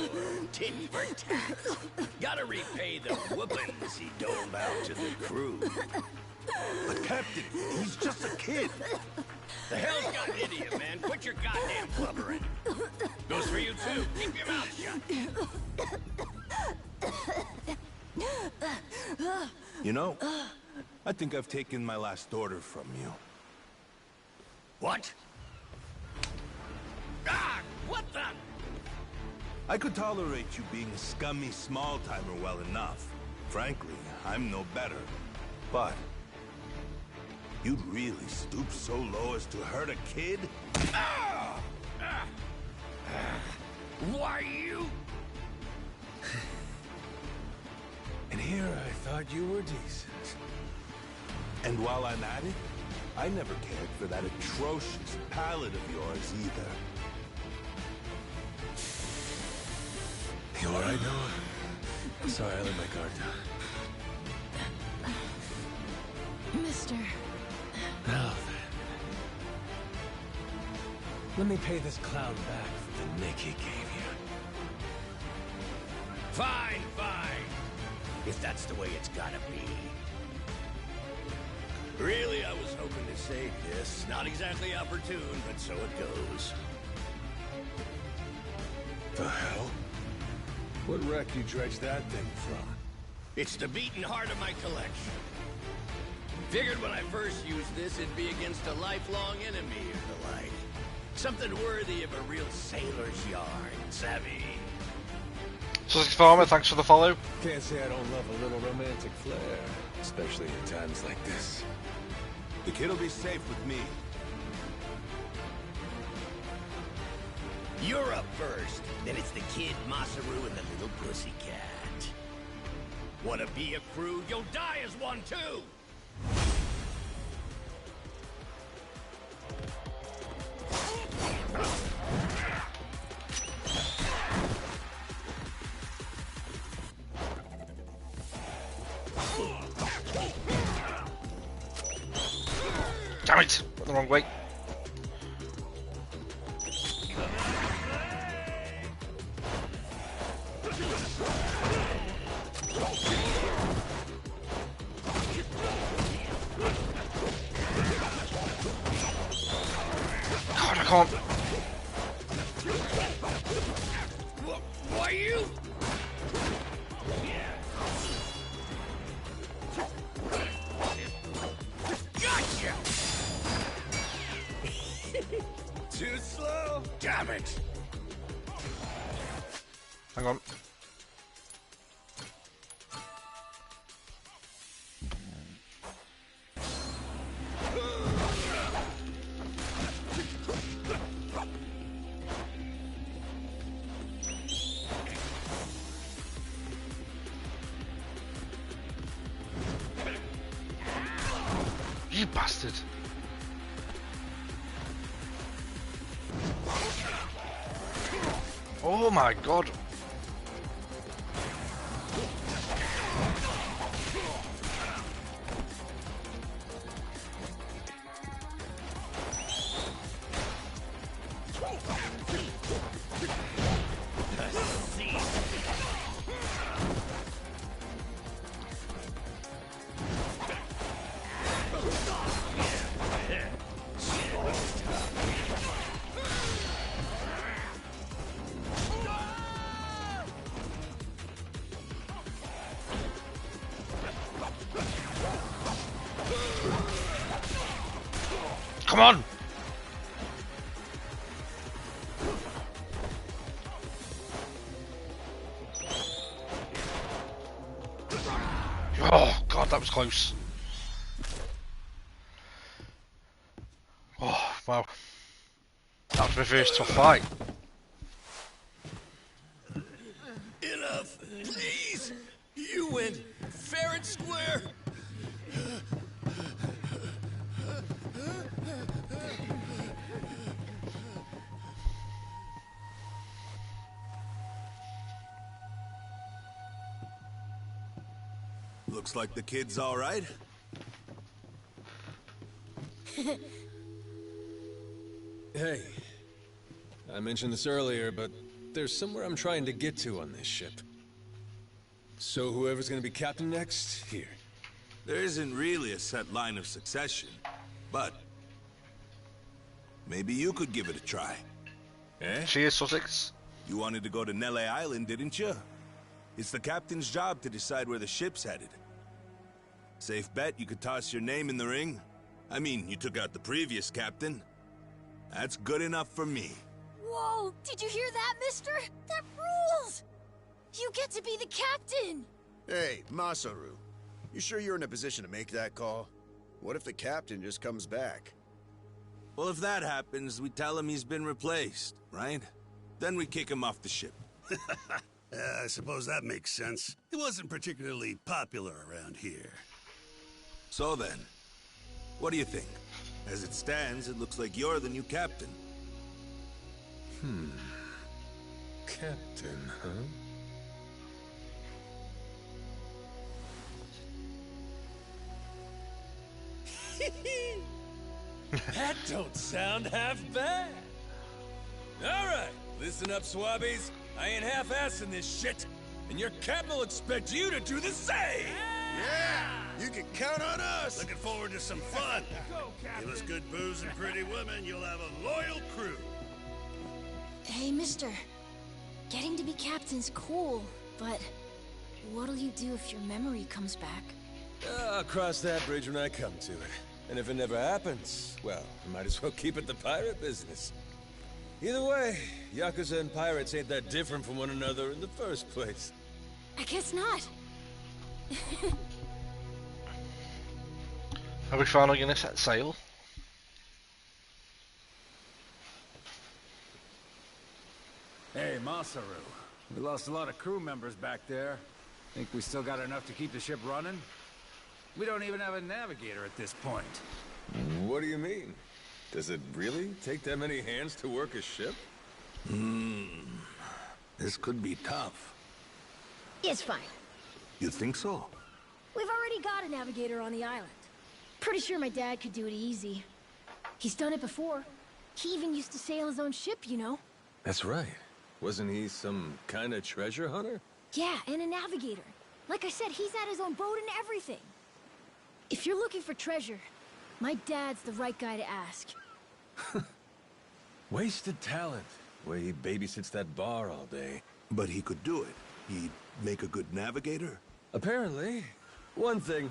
tit for tat. Gotta repay the whoopings he doled out to the crew. But Captain, he's just a kid. The hell's got into you, man? Quit your goddamn blubbering. Goes for you too. Keep your mouth shut. You know, I think I've taken my last order from you. What? Ah! What the? I could tolerate you being a scummy small-timer well enough. Frankly, I'm no better. But you'd really stoop so low as to hurt a kid? Ah! Ah! Why you? And here I thought you were decent. And while I'm at it, I never cared for that atrocious palate of yours either. You alright, Noah? Sorry, I let my guard down. Mister. Now then. Let me pay this clown back for the nick he gave you. Fine, fine. If that's the way it's gotta be. Really, I was hoping to save this. Not exactly opportune, but so it goes. The hell? What wreck you dredged that thing from? It's the beating heart of my collection. Figured when I first used this, it'd be against a lifelong enemy or the like. Something worthy of a real sailor's yarn, savvy? Sussex Farmer, thanks for the follow. Can't say I don't love a little romantic flair, especially in times like this. The kid'll be safe with me. You're up first. Then it's the kid, Masaru, and the little pussycat. Wanna be a crew? You'll die as one, too! Damn it! Went the wrong way. God, I can't. Why you? Gotcha! Too slow? Damn it! Hang on. You bastard! Oh my god! Come on! Oh god, that was close. Oh wow. That was my first tough fight. Enough! Please! You went fair and square! Looks like the kid's all right. Hey, I mentioned this earlier, but there's somewhere I'm trying to get to on this ship. So whoever's gonna be captain next, here. There isn't really a set line of succession, but maybe you could give it a try. Eh? She is Sussex. You wanted to go to Nele Island, didn't you? It's the captain's job to decide where the ship's headed. Safe bet you could toss your name in the ring? I mean, you took out the previous captain. That's good enough for me. Whoa, did you hear that, mister? That rules! You get to be the captain! Hey, Masaru. You sure you're in a position to make that call? What if the captain just comes back? Well, if that happens, we tell him he's been replaced, right? Then we kick him off the ship. I suppose that makes sense. He wasn't particularly popular around here. So then, what do you think? As it stands, it looks like you're the new captain. Captain, huh? That don't sound half bad. All right, listen up, swabbies. I ain't half-assing this shit, and your captain will expect you to do the same. Yeah! You can count on us! Looking forward to some fun. Give us good booze and pretty women, you'll have a loyal crew. Hey, mister. Getting to be captain's cool, but what'll you do if your memory comes back? I'll cross that bridge when I come to it. And if it never happens, well, I might as well keep it the pirate business. Either way, Yakuza and pirates ain't that different from one another in the first place. I guess not. Are we finally going to set sail? Hey, Masaru. We lost a lot of crew members back there. Think we still got enough to keep the ship running? We don't even have a navigator at this point. What do you mean? Does it really take that many hands to work a ship? This could be tough. It's fine. You think so? We've already got a navigator on the island. Pretty sure my dad could do it easy. He's done it before. He even used to sail his own ship, you know? That's right. Wasn't he some kind of treasure hunter? Yeah, and a navigator. Like I said, he's had his own boat and everything. If you're looking for treasure, my dad's the right guy to ask. Wasted talent. Way he babysits that bar all day. But he could do it. He'd make a good navigator. Apparently. One thing.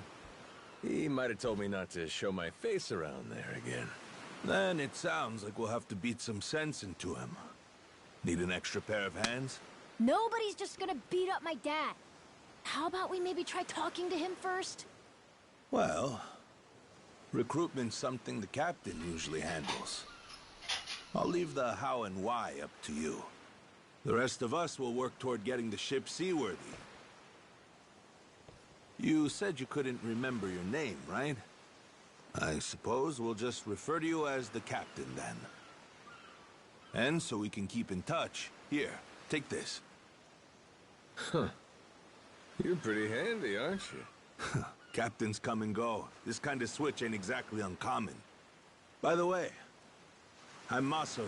He might have told me not to show my face around there again. Then it sounds like we'll have to beat some sense into him. Need an extra pair of hands? Nobody's just gonna beat up my dad. How about we maybe try talking to him first? Well, recruitment's something the captain usually handles. I'll leave the how and why up to you. The rest of us will work toward getting the ship seaworthy. You said you couldn't remember your name, right? I suppose we'll just refer to you as the captain then. And so we can keep in touch, here, take this. Huh. You're pretty handy, aren't you? Captains come and go. This kind of switch ain't exactly uncommon. By the way, I'm Masaru.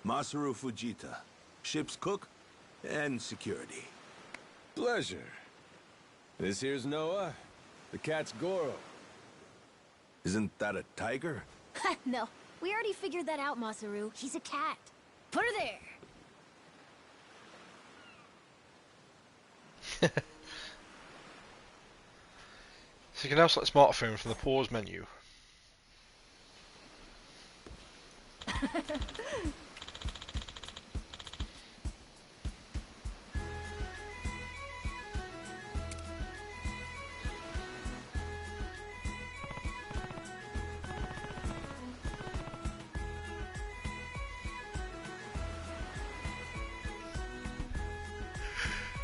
Masaru Fujita. Ship's cook and security. Pleasure. This here's Noah. The cat's Goro. Isn't that a tiger? No, we already figured that out, Masaru. He's a cat. Put her there. So you can now select smartphone from the pause menu.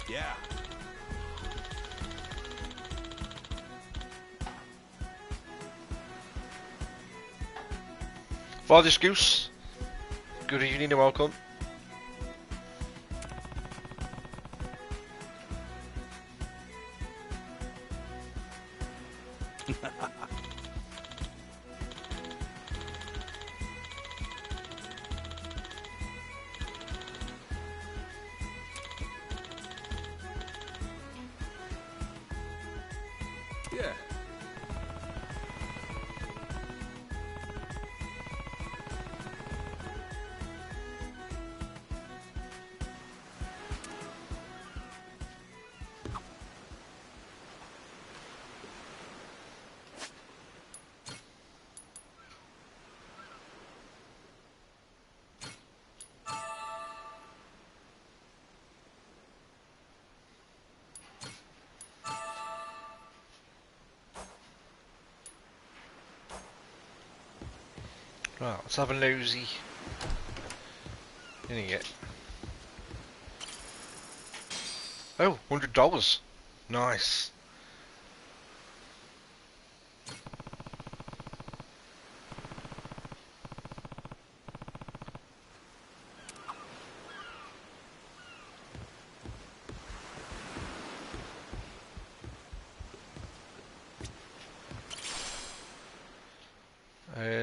Yeah. Father Goose, good evening and welcome. Yeah. Right, let's have a nosy in here. Oh, $100. Nice.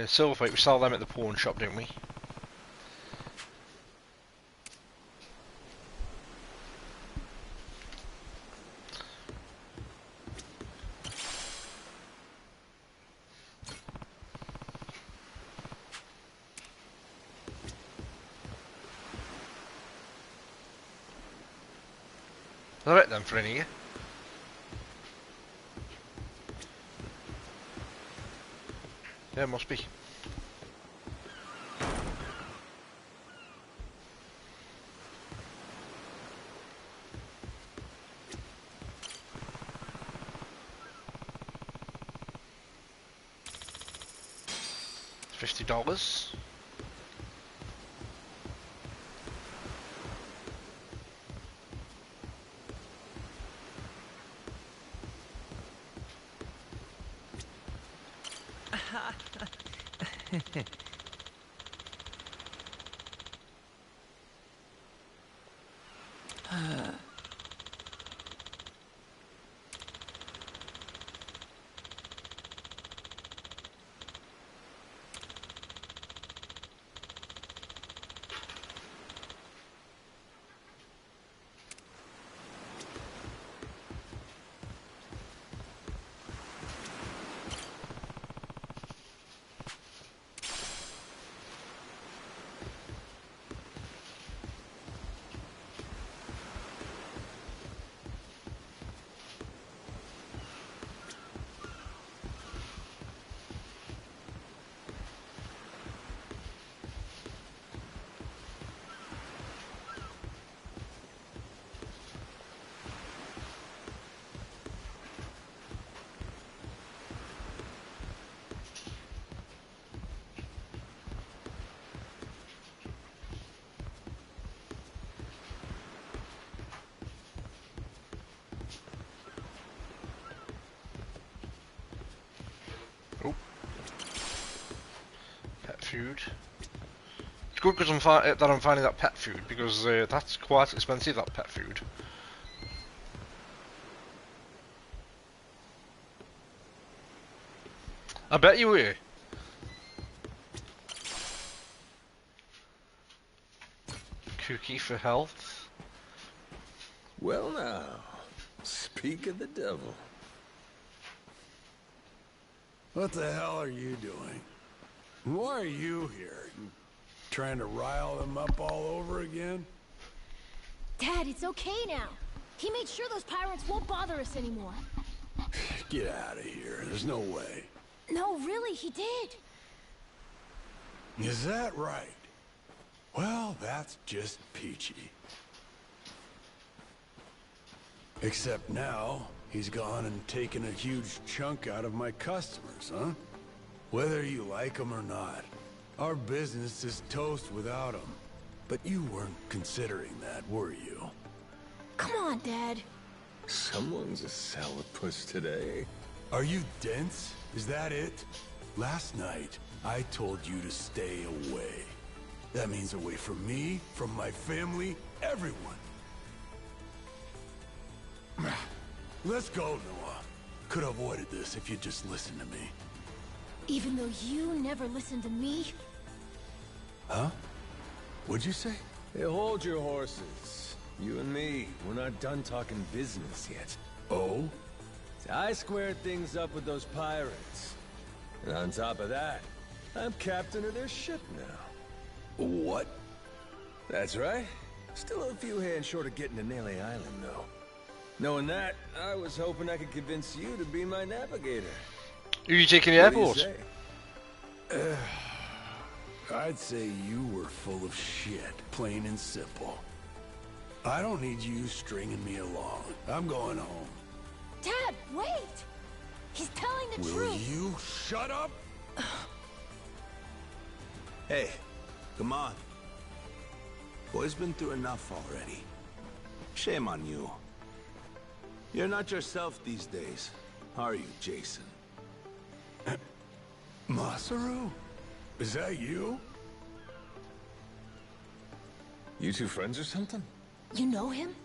Silverplate, we sell them at the pawn shop, don't we? Is that it then for any of you? Yeah, must be. $50. Oh. Pet food. It's good because that I'm finding that pet food, because that's quite expensive, that pet food. I bet you were. Cookie for health. Well now, speak of the devil. What the hell are you doing? Why are you here? You trying to rile them up all over again? Dad, it's okay now. He made sure those pirates won't bother us anymore. Get out of here. There's no way. No, really, he did. Is that right? Well, that's just peachy. Except now, he's gone and taken a huge chunk out of my customers, huh? Whether you like them or not, our business is toast without them. But you weren't considering that, were you? Come on, Dad. Someone's a sourpuss today. Are you dense? Is that it? Last night, I told you to stay away. That means away from me, from my family, everyone. Let's go, Noah. Could have avoided this if you'd just listened to me. Even though you never listened to me? Huh? What'd you say? Hey, hold your horses. You and me, we're not done talking business yet. Oh? See, I squared things up with those pirates. And on top of that, I'm captain of their ship now. What? That's right. Still a few hands short of getting to Nearly Island, though. Knowing that, I was hoping I could convince you to be my navigator. Who are you taking to the airport? I'd say you were full of shit, plain and simple. I don't need you stringing me along. I'm going home. Dad, wait! He's telling the Will truth. you shut up? Hey, come on. Boy's been through enough already. Shame on you. You're not yourself these days, are you, Jason? Masaru? Is that you? You two friends or something? You know him?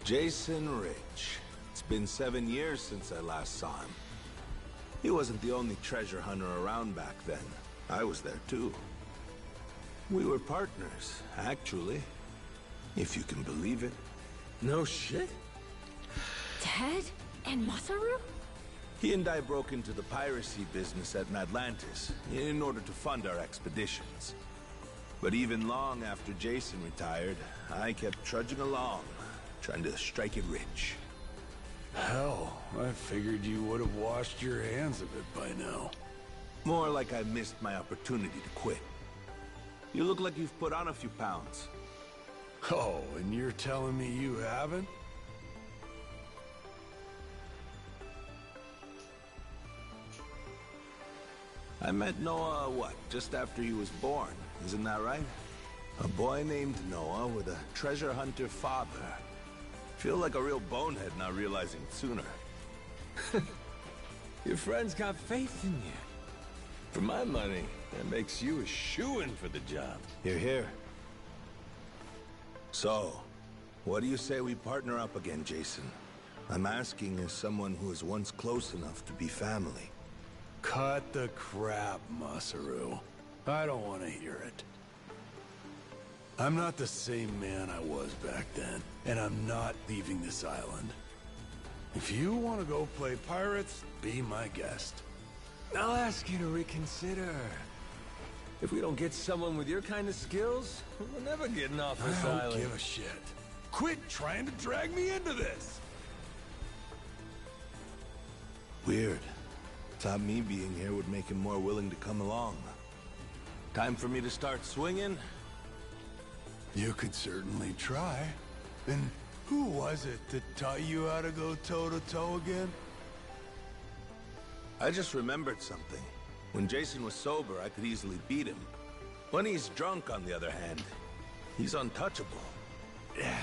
Jason Rich. It's been 7 years since I last saw him. He wasn't the only treasure hunter around back then. I was there too. We were partners, actually. If you can believe it. No shit? Ted and Masaru? He and I broke into the piracy business at Atlantis in order to fund our expeditions. But even long after Jason retired, I kept trudging along, trying to strike it rich. Hell, I figured you would have washed your hands of it by now. More like I missed my opportunity to quit. You look like you've put on a few pounds. Oh, and you're telling me you haven't? I met Noah, just after he was born, isn't that right? A boy named Noah with a treasure hunter father. Feel like a real bonehead not realizing it sooner. Your friends got faith in you. For my money, that makes you a shoo-in for the job. You're here. So, what do you say we partner up again, Jason? I'm asking as someone who was once close enough to be family. Cut the crap, Masaru. I don't want to hear it. I'm not the same man I was back then, and I'm not leaving this island. If you want to go play pirates, be my guest. I'll ask you to reconsider. If we don't get someone with your kind of skills, we're never getting off this I don't island. give a shit. Quit trying to drag me into this! Weird. Thought me being here would make him more willing to come along. Time for me to start swinging? You could certainly try. And who was it that taught you how to go toe-to-toe again? I just remembered something. When Jason was sober, I could easily beat him. When he's drunk, on the other hand, he's untouchable. Yeah,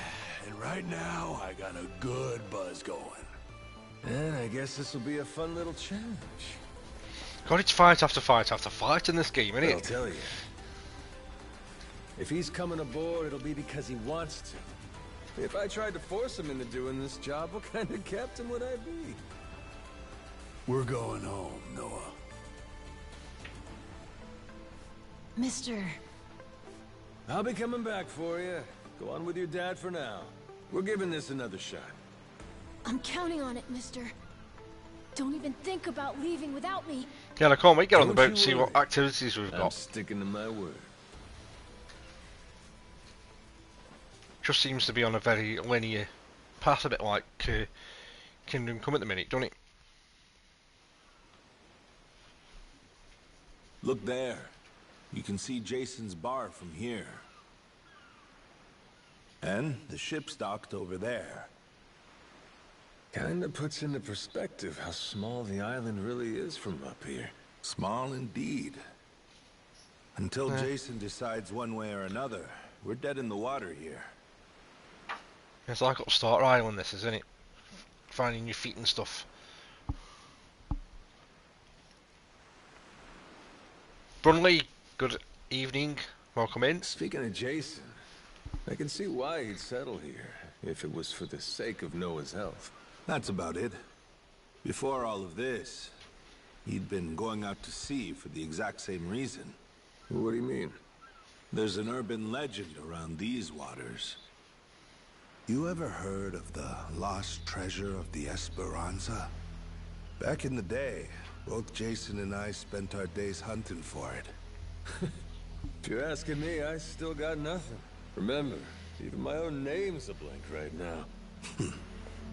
and right now, I got a good buzz going. And I guess this will be a fun little challenge. God, it's fight after fight after fight in this game, isn't I'll it? tell you. If he's coming aboard, it'll be because he wants to. If I tried to force him into doing this job, what kind of captain would I be? We're going home, Noah. Mister. I'll be coming back for you. Go on with your dad for now. We're giving this another shot. I'm counting on it, mister. Don't even think about leaving without me. Yeah, I can't wait to get on the Don't boat you and see what worry. activities we've I'm got. sticking to my word. Just seems to be on a very linear path, a bit like Kingdom Come at the minute, doesn't it? Look there. You can see Jason's bar from here. And the ship's docked over there. Kinda puts into perspective how small the island really is from up here. Small indeed. Until Jason decides one way or another, we're dead in the water here. It's like up Starter Island, this, isn't it? Finding your feet and stuff. Brunley, good evening. Welcome in. Speaking of Jason, I can see why he'd settle here, if it was for the sake of Noah's health. That's about it. Before all of this, he'd been going out to sea for the exact same reason. What do you mean? There's an urban legend around these waters. You ever heard of the lost treasure of the Esperanza? Back in the day, both Jason and I spent our days hunting for it. If you're asking me, I still got nothing. Remember, even my own name's a blank right now.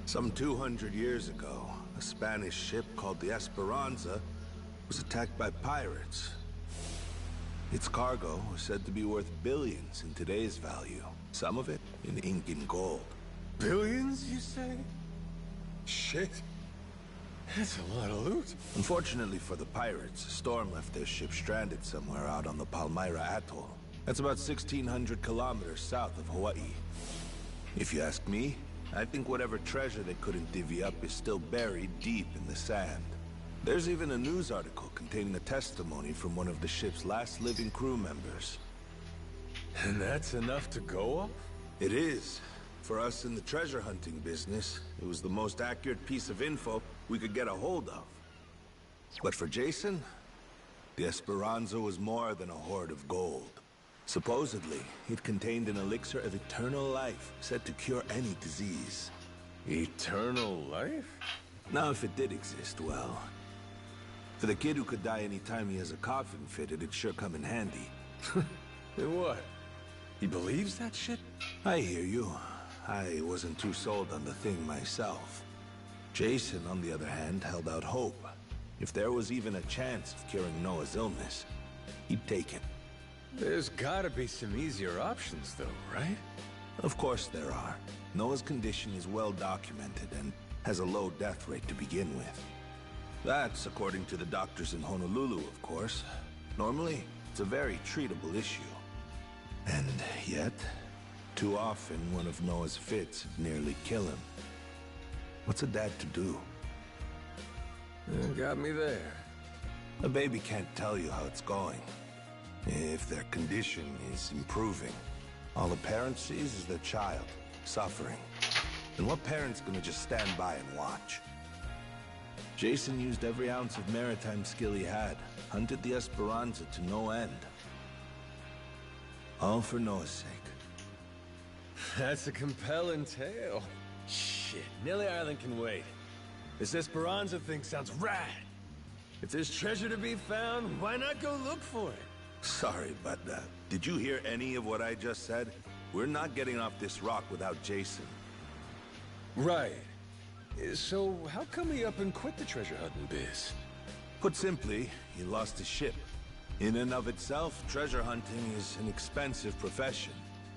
Some 200 years ago, a Spanish ship called the Esperanza was attacked by pirates. Its cargo was said to be worth billions in today's value, some of it in ink and gold. Billions, you say? Shit. That's a lot of loot. Unfortunately for the pirates, a storm left their ship stranded somewhere out on the Palmyra Atoll. That's about 1,600 kilometers south of Hawaii. If you ask me, I think whatever treasure they couldn't divvy up is still buried deep in the sand. There's even a news article containing a testimony from one of the ship's last living crew members. And that's enough to go off? It is. For us in the treasure hunting business, it was the most accurate piece of info we could get a hold of. But for Jason, the Esperanza was more than a hoard of gold. Supposedly, it contained an elixir of eternal life, said to cure any disease. Eternal life? Now, if it did exist, well... For the kid who could die any time he has a coffin fitted, it'd sure come in handy. And what? He believes that shit? I hear you. I wasn't too sold on the thing myself. Jason, on the other hand, held out hope. If there was even a chance of curing Noah's illness, he'd take it. There's gotta be some easier options, though, right? Of course there are. Noah's condition is well documented and has a low death rate to begin with. That's according to the doctors in Honolulu, of course. Normally, it's a very treatable issue. And yet, too often one of Noah's fits nearly kill him. What's a dad to do? Got me there. A baby can't tell you how it's going. If their condition is improving, all a parent sees is their child suffering. And what parent's gonna just stand by and watch? Jason used every ounce of maritime skill he had, hunted the Esperanza to no end. All for Noah's sake. That's a compelling tale. Shit, Nelly Island can wait. This Esperanza thing sounds rad. If there's treasure to be found, why not go look for it? Sorry, but did you hear any of what I just said? We're not getting off this rock without Jason. Right. So how come he up and quit the treasure hunting biz? Put simply, he lost his ship. In and of itself, treasure hunting is an expensive profession.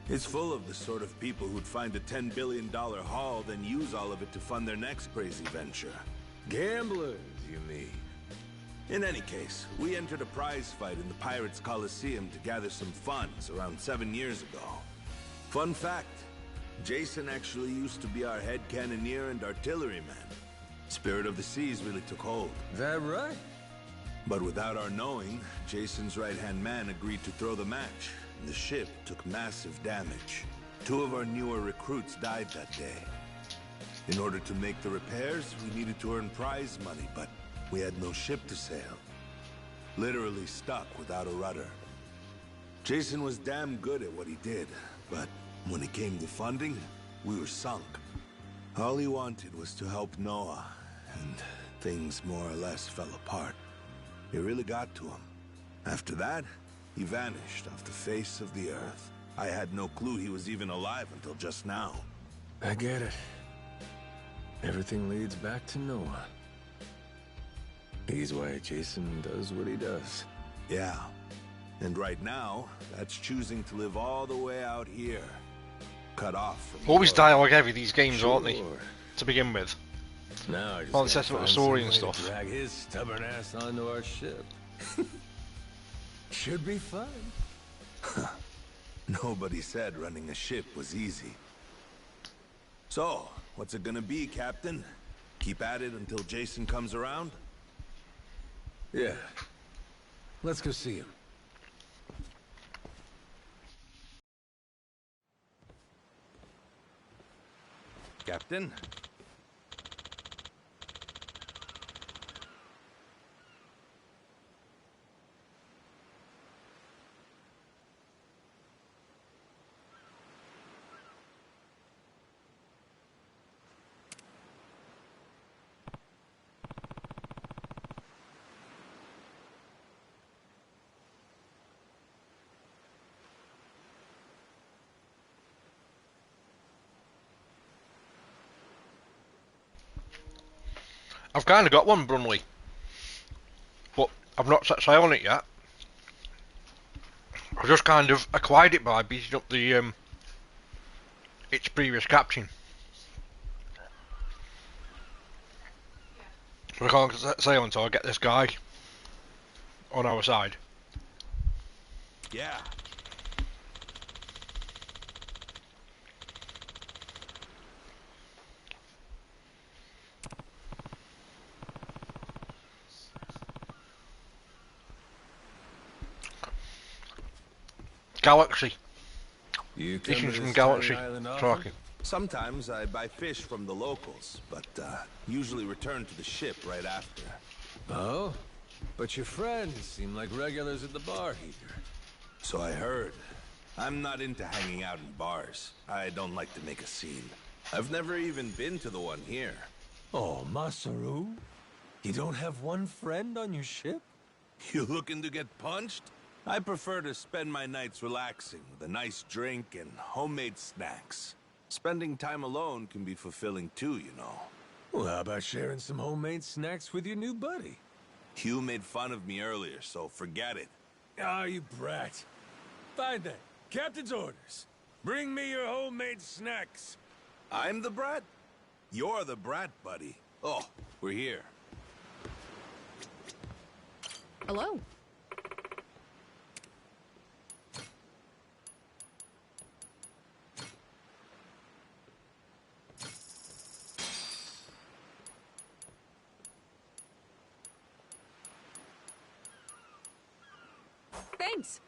It's full of the sort of people who'd find a $10 billion haul, then use all of it to fund their next crazy venture. Gamblers, you mean? In any case, we entered a prize fight in the Pirates Coliseum to gather some funds around 7 years ago. Fun fact, Jason actually used to be our head cannoneer and artilleryman. Spirit of the Seas really took hold. That right? But without our knowing, Jason's right-hand man agreed to throw the match, and the ship took massive damage. 2 of our newer recruits died that day. In order to make the repairs, we needed to earn prize money, but we had no ship to sail. Literally stuck without a rudder. Jason was damn good at what he did, but when it came to funding, we were sunk. All he wanted was to help Noah, and things more or less fell apart. It really got to him. After that, he vanished off the face of the earth. I had no clue he was even alive until just now. I get it. Everything leads back to Noah. He's why Jason does what he does. Yeah. And right now, that's choosing to live all the way out here. Cut off from Always dialogue heavy, these games, Sure. aren't they? To begin with. Now I just Well, gotta setting up the find story some and way to stuff. drag his stubborn ass onto our ship. Should be fun. Nobody said running a ship was easy. So, what's it gonna be, Captain? Keep at it until Jason comes around? Yeah. Let's go see him. Captain? I've kind of got one, Brunley, but I've not set sail on it yet. I've just kind of acquired it by beating up the its previous captain. But I can't sail until I get this guy on our side. Yeah. Galaxy. You come Fishing to from this Galaxy. tiny island often? Talking. Sometimes I buy fish from the locals, but usually return to the ship right after. Oh? But your friends seem like regulars at the bar here. So I heard. I'm not into hanging out in bars. I don't like to make a scene. I've never even been to the one here. Oh, Masaru? You don't have one friend on your ship? You looking to get punched? I prefer to spend my nights relaxing with a nice drink and homemade snacks. Spending time alone can be fulfilling too, you know. Well, how about sharing some homemade snacks with your new buddy? You made fun of me earlier, so forget it. Ah, you brat. Fine then. Captain's orders. Bring me your homemade snacks. I'm the brat? You're the brat, buddy. Oh, we're here. Hello. Thanks.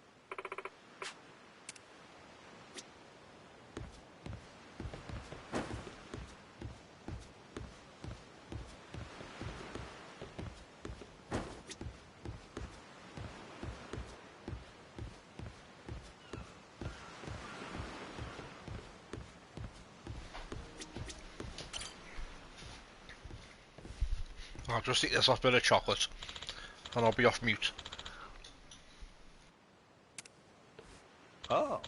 I'll just eat this last bit of chocolate and I'll be off mute. Oh.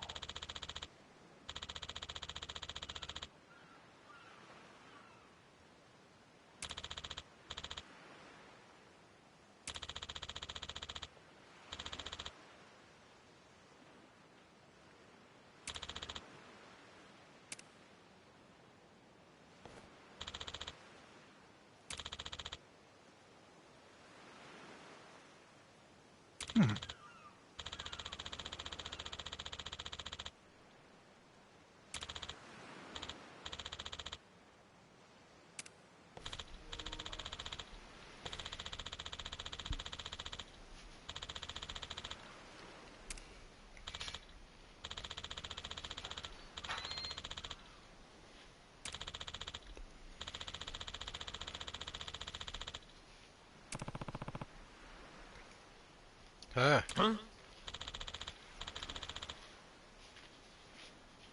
Ah.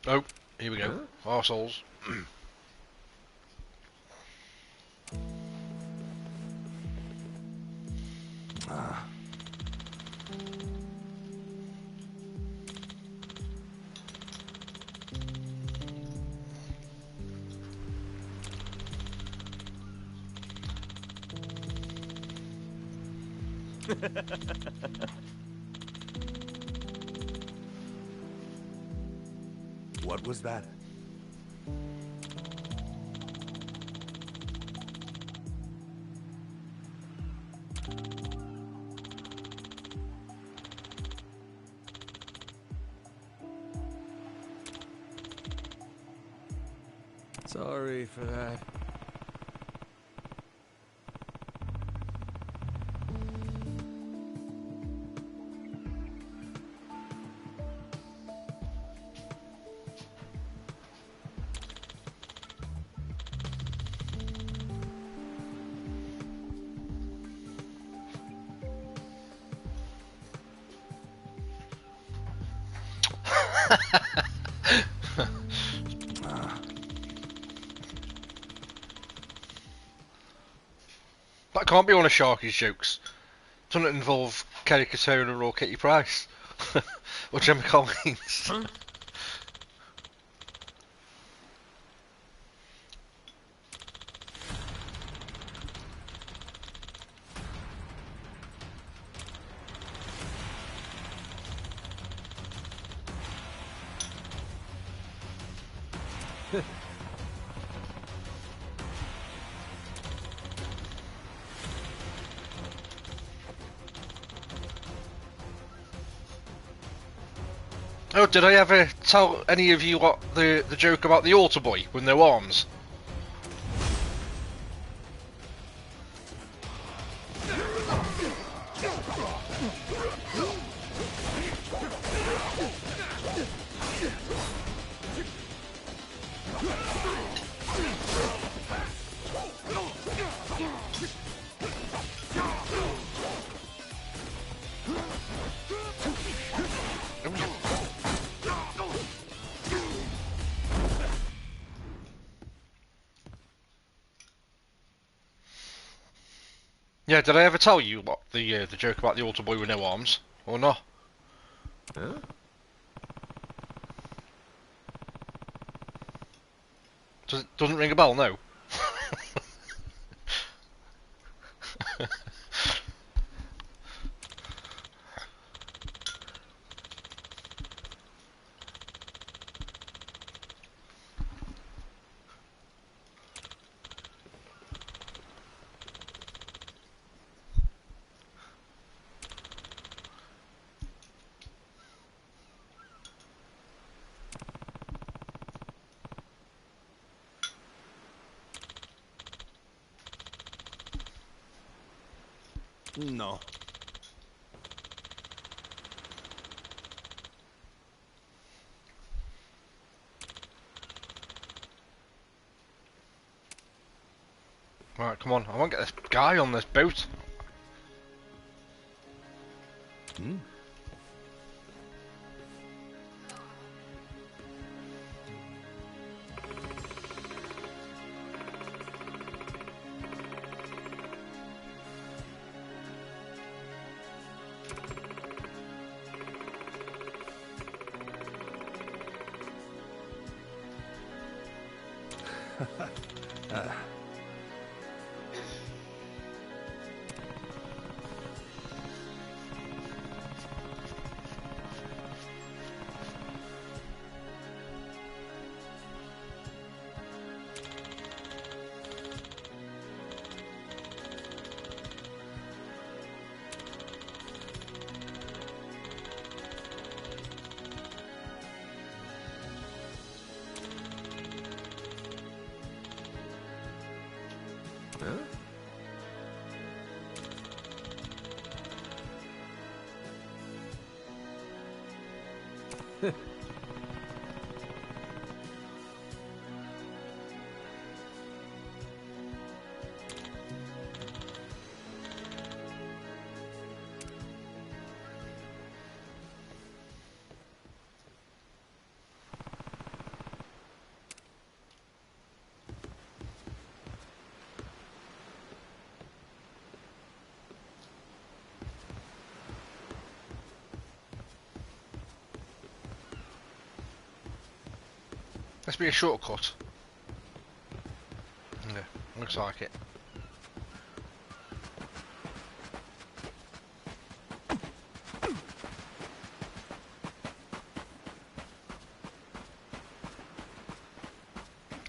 Oh, here we go. Arseholes. What was that? Sorry for that. That can't be one of Sharky's jokes. Doesn't it involve Kerry Katona or Kitty Price? Or Gemma Collins? Oh, did I ever tell any of you what the joke about the altar boy with no arms? Yeah, did I ever tell you what the joke about the altar boy with no arms, or not? Huh? Doesn't ring a bell, no. No. Right, come on. I want to get this guy on this boat. Hmm? Huh? Must be a shortcut. Yeah, looks like it.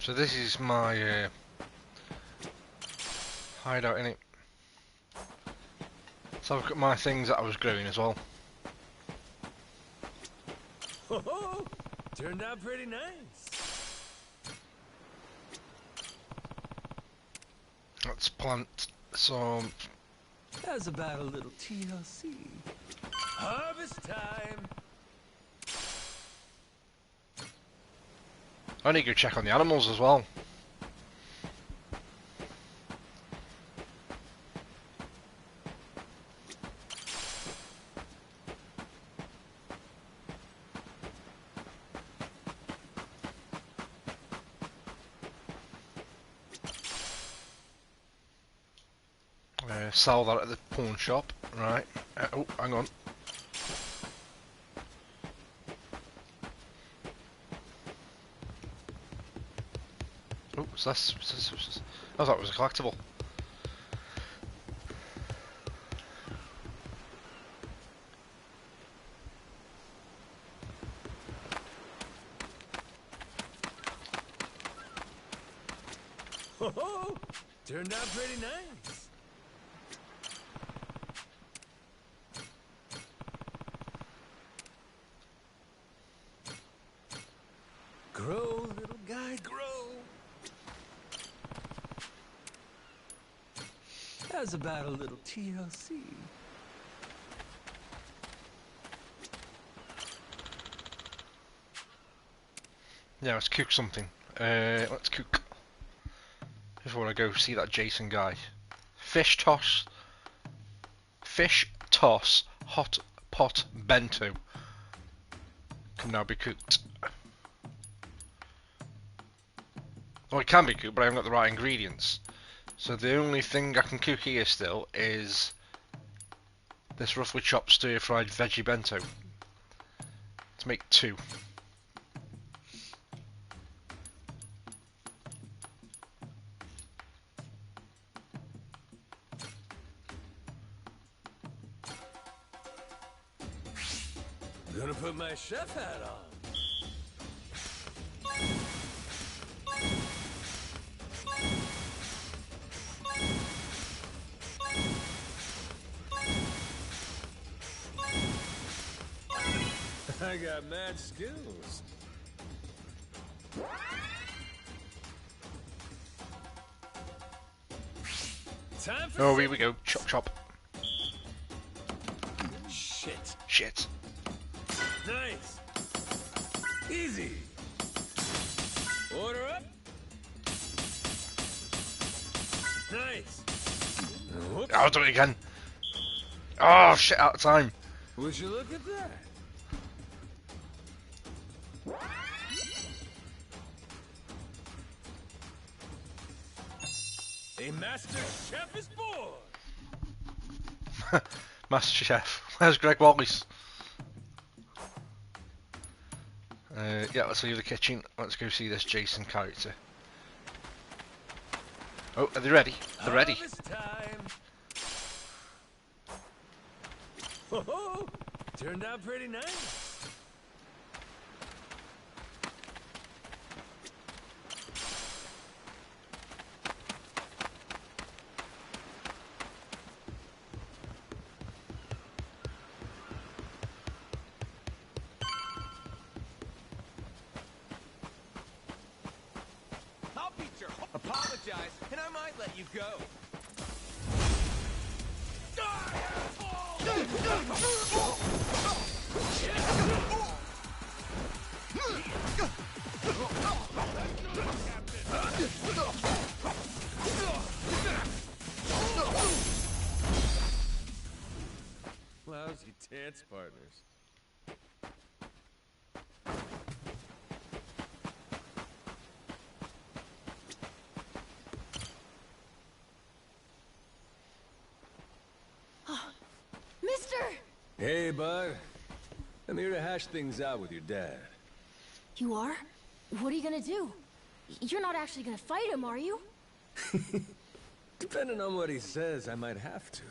So this is my hideout, innit? So I've got my things that I was growing as well. Oh, turned out pretty nice. Let's plant some. How's about a little TLC? Harvest time. I need to go check on the animals as well. Sell that at the pawn shop, right? Oh, hang on. Oh, so that's. I thought it was a collectible. Oh, turned out pretty nice. How's about a little TLC? Yeah, let's cook something. Let's cook. Before I go see that Jason guy. Fish toss, hot pot bento can now be cooked. Well, it can be cooked, but I haven't got the right ingredients. So the only thing I can cook here still is this roughly chopped stir-fried veggie bento. Let's make 2. I'm gonna put my chef hat on. I got mad skills. Time for Oh, here we go. Chop, chop. shit. Shit. Nice. Easy. Order up. Nice. Whoops. I'll do it again. Oh, shit, out of time. Would you look at that? A master chef is born. Master Chef. Where's Greg Wallace? Yeah, let's leave the kitchen. Let's go see this Jason character. Oh, are they ready? They're ready. Harvest time. Oh, turned out pretty nice. Apologize, and I might let you go. Lousy dance partners. Mister! Hey, bud. I'm here to hash things out with your dad. You are? What are you gonna do? You're not actually gonna fight him, are you? Depending on what he says, I might have to.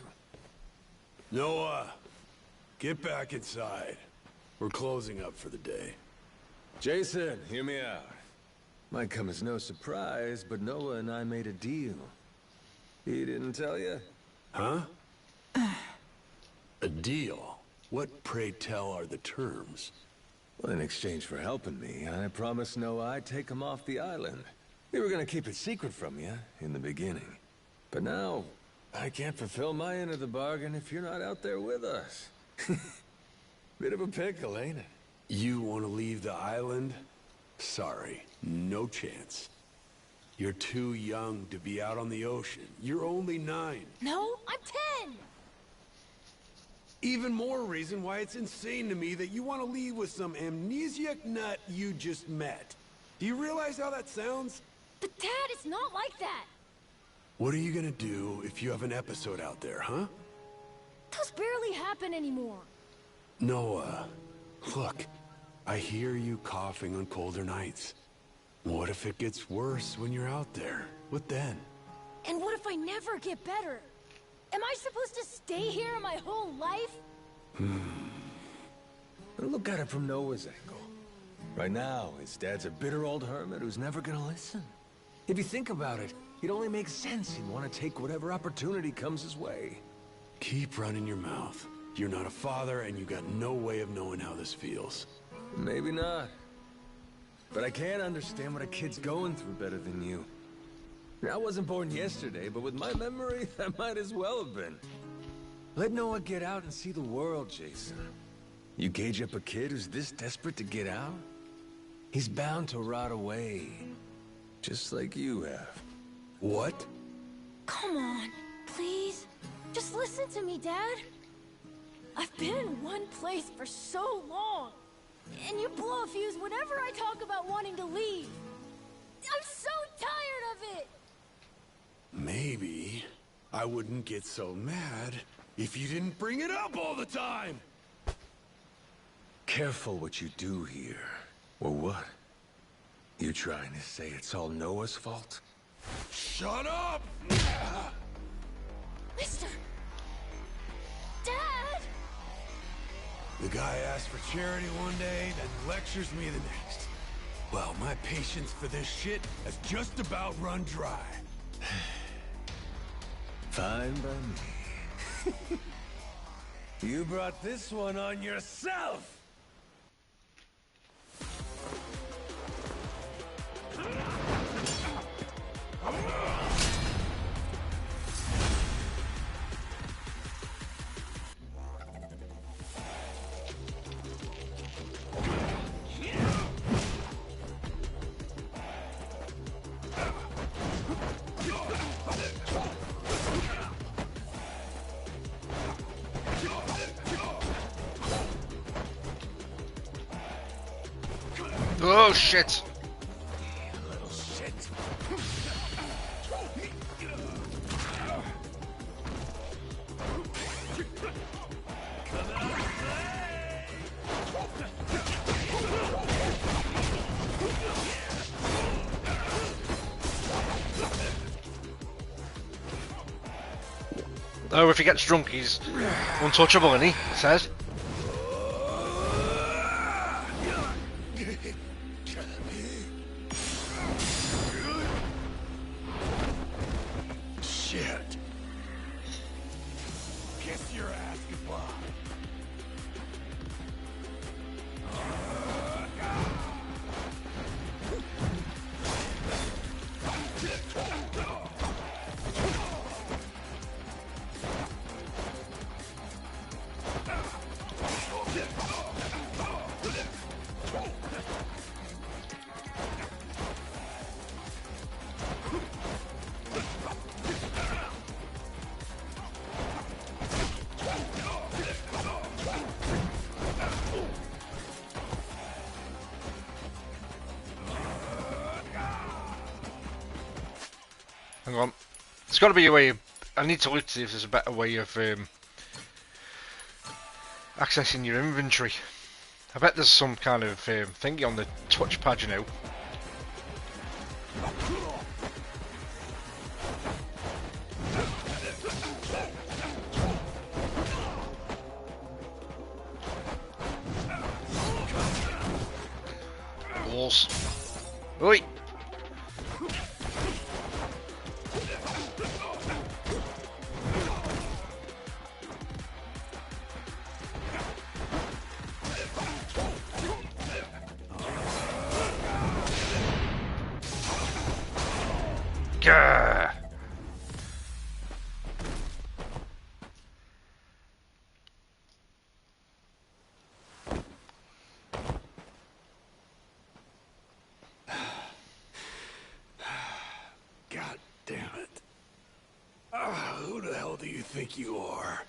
Noah, get back inside. We're closing up for the day. Jason, hear me out. Might come as no surprise, but Noah and I made a deal. He didn't tell you? Huh? A deal? What, pray tell, are the terms? Well, in exchange for helping me, I promised Noah I'd take him off the island. We were gonna keep it secret from you in the beginning. But now, I can't fulfill my end of the bargain if you're not out there with us. Bit of a pickle, ain't it? You want to leave the island? Sorry, no chance. You're too young to be out on the ocean. You're only 9. No, I'm 10! Even more reason why it's insane to me that you want to leave with some amnesiac nut you just met. Do you realize how that sounds? But Dad, it's not like that! What are you gonna do if you have an episode out there, huh? Those barely happen anymore. Noah, look, I hear you coughing on colder nights. What if it gets worse when you're out there? What then? And what if I never get better? Am I supposed to stay here my whole life? But look at it from Noah's angle. Right now, his dad's a bitter old hermit who's never gonna listen. If you think about it, it only makes sense he'd want to take whatever opportunity comes his way. Keep running your mouth. You're not a father, and you got no way of knowing how this feels. Maybe not. But I can't understand what a kid's going through better than you. I wasn't born yesterday, but with my memory, I might as well have been. Let Noah get out and see the world, Jason. You gauge up a kid who's this desperate to get out? He's bound to rot away. Just like you have. What? Come on, please. Just listen to me, Dad. I've been in one place for so long. And you blow a fuse whenever I talk about wanting to leave. I'm so tired of it! Maybe I wouldn't get so mad if you didn't bring it up all the time! Careful what you do here. Or what? You trying to say it's all Noah's fault? Shut up! Mister! Dad! The guy asks for charity one day, then lectures me the next. Well, my patience for this shit has just about run dry. Fine by me. You brought this one on yourself! Oh shit! Little shit. Oh, if he gets drunk, he's untouchable, isn't he? It says. Shit. Kiss your ass goodbye. Hang on. There's got to be a way. I need to look to see if there's a better way of accessing your inventory. I bet there's some kind of thingy on the touchpad, you know. Walls. Oi! Gah! God damn it. Who the hell do you think you are?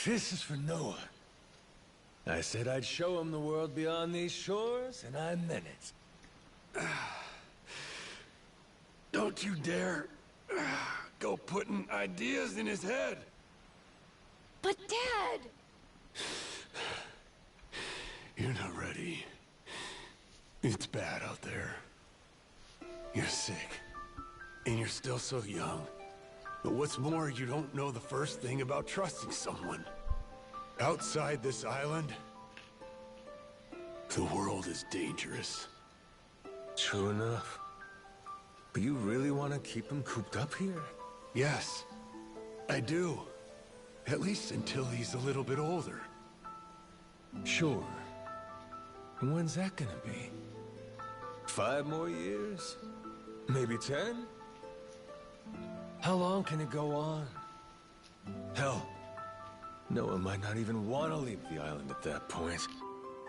This is for Noah. I said I'd show him the world beyond these shores, and I meant it. Don't you dare go putting ideas in his head. But Dad! You're not ready. It's bad out there. You're sick. And you're still so young. But what's more, you don't know the first thing about trusting someone. Outside this island, the world is dangerous. True enough. But you really want to keep him cooped up here? Yes, I do. At least until he's a little bit older. Sure. And when's that gonna be? 5 more years? Maybe 10? How long can it go on? Hell, Noah might not even want to leave the island at that point.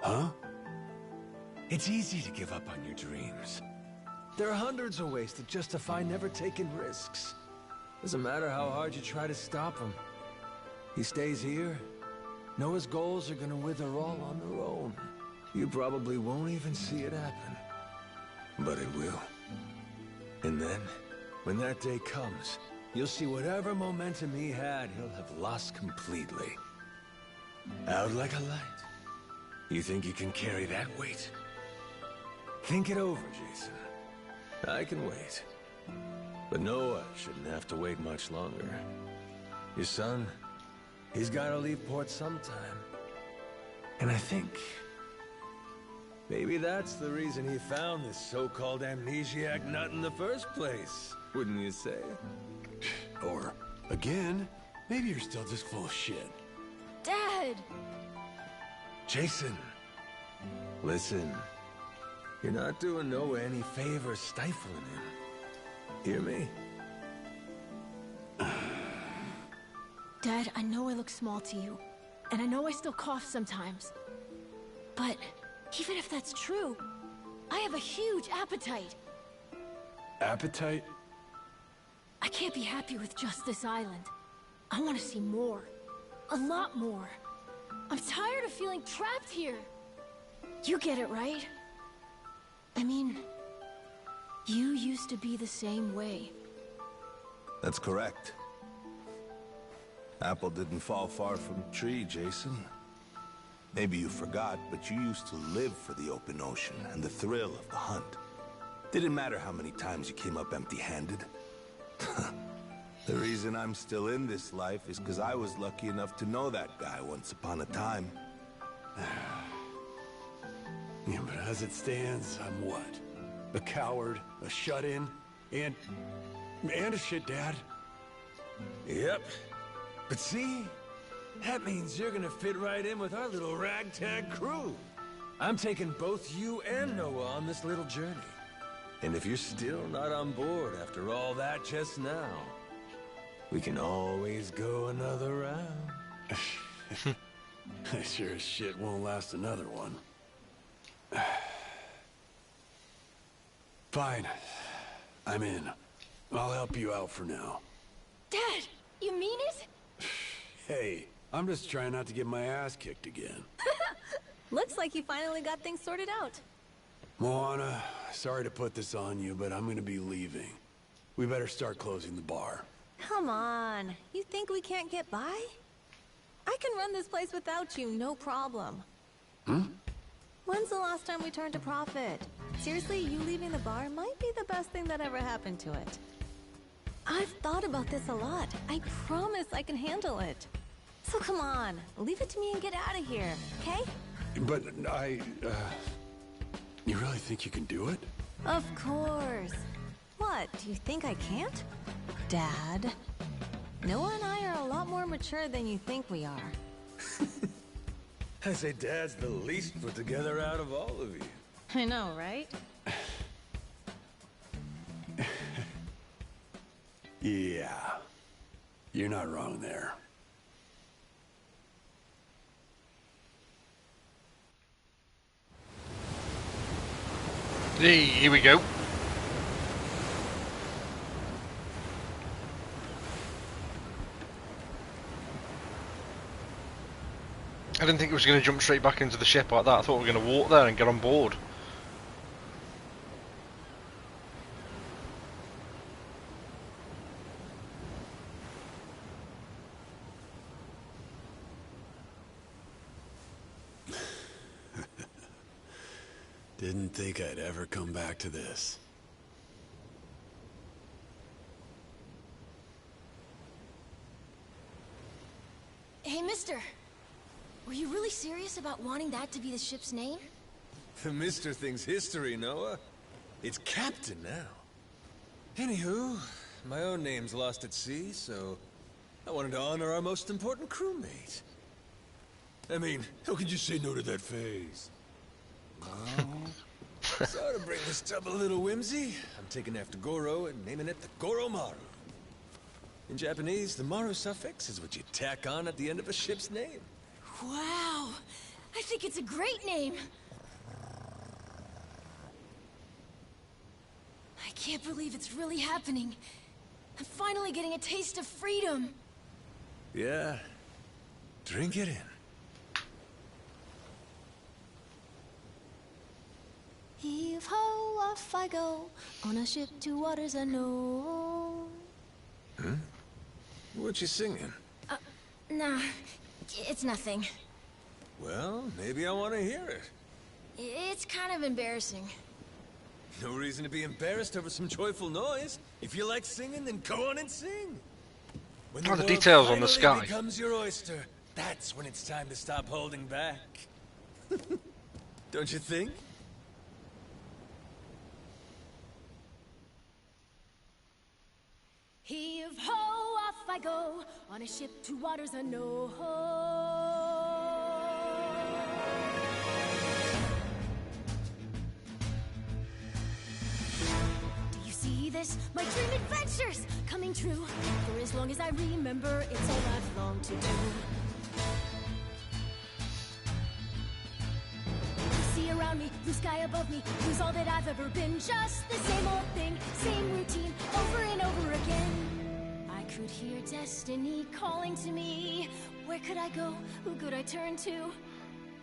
Huh? It's easy to give up on your dreams. There are hundreds of ways to justify never taking risks. Doesn't matter how hard you try to stop him. He stays here. Noah's goals are gonna wither all on their own. You probably won't even see it happen. But it will. And then, when that day comes, you'll see whatever momentum he had, he'll have lost completely. Out like a light. You think you can carry that weight? Think it over, Jason. I can wait. But Noah shouldn't have to wait much longer. Your son, he's gotta leave port sometime. And I think maybe that's the reason he found this so-called amnesiac nut in the first place, wouldn't you say? Or, again, maybe you're still just full of shit. Dad! Jason, listen. You're not doing Noah any favors stifling him. Hear me? Dad, I know I look small to you, and I know I still cough sometimes. But even if that's true, I have a huge appetite. Appetite? I can't be happy with just this island. I want to see more. A lot more. I'm tired of feeling trapped here. You get it, right? I mean, you used to be the same way. That's correct. Apple didn't fall far from the tree, Jason. Maybe you forgot, but you used to live for the open ocean and the thrill of the hunt. Didn't matter how many times you came up empty-handed. The reason I'm still in this life is because I was lucky enough to know that guy once upon a time. Yeah, but as it stands, I'm what? A coward, a shut-in, and a shit dad. Yep. But see? That means you're gonna fit right in with our little ragtag crew. I'm taking both you and Noah on this little journey. And if you're still not on board after all that just now, we can always go another round. I sure as shit won't last another one. Fine. I'm in. I'll help you out for now. Dad, you mean it? Hey, I'm just trying not to get my ass kicked again. Looks like you finally got things sorted out. Moana, sorry to put this on you, but I'm gonna be leaving. We better start closing the bar. Come on. You think we can't get by? I can run this place without you, no problem. Hmm? When's the last time we turned a profit? Seriously, you leaving the bar might be the best thing that ever happened to it. I've thought about this a lot. I promise I can handle it. So come on, leave it to me and get out of here, okay? But you really think you can do it? Of course. What, do you think I can't? Dad, Noah and I are a lot more mature than you think we are. I say Dad's the least put together out of all of you. I know, right? Yeah. You're not wrong there. Hey, here we go. I didn't think it was going to jump straight back into the ship like that. I thought we were going to walk there and get on board. Didn't think I'd ever come back to this. Hey, mister. Were you really serious about wanting that to be the ship's name? The Mister thing's history, Noah. It's Captain now. Anywho, my own name's lost at sea, so I wanted to honor our most important crewmate. I mean, how could you say no to that face? So to bring this tub a little whimsy, I'm taking after Goro and naming it the Goromaru. In Japanese, the Maru suffix is what you tack on at the end of a ship's name. Wow! I think it's a great name! I can't believe it's really happening. I'm finally getting a taste of freedom. Yeah. Drink it in. Heave ho, off I go, on a ship to waters unknown. Hmm? What you singing? Nah, it's nothing. Well, maybe I want to hear it. It's kind of embarrassing. No reason to be embarrassed over some joyful noise. If you like singing, then go on and sing. When the world details on the finally sky. becomes your oyster, that's when it's time to stop holding back. Don't you think? Heave ho, off I go, on a ship to waters unknown. Do you see this? My dream adventures coming true. For as long as I remember, it's all I've longed to do. Sea around me, blue sky above me, who's all that I've ever been. Just the same old thing, same routine, over and over again. I could hear destiny calling to me. Where could I go? Who could I turn to?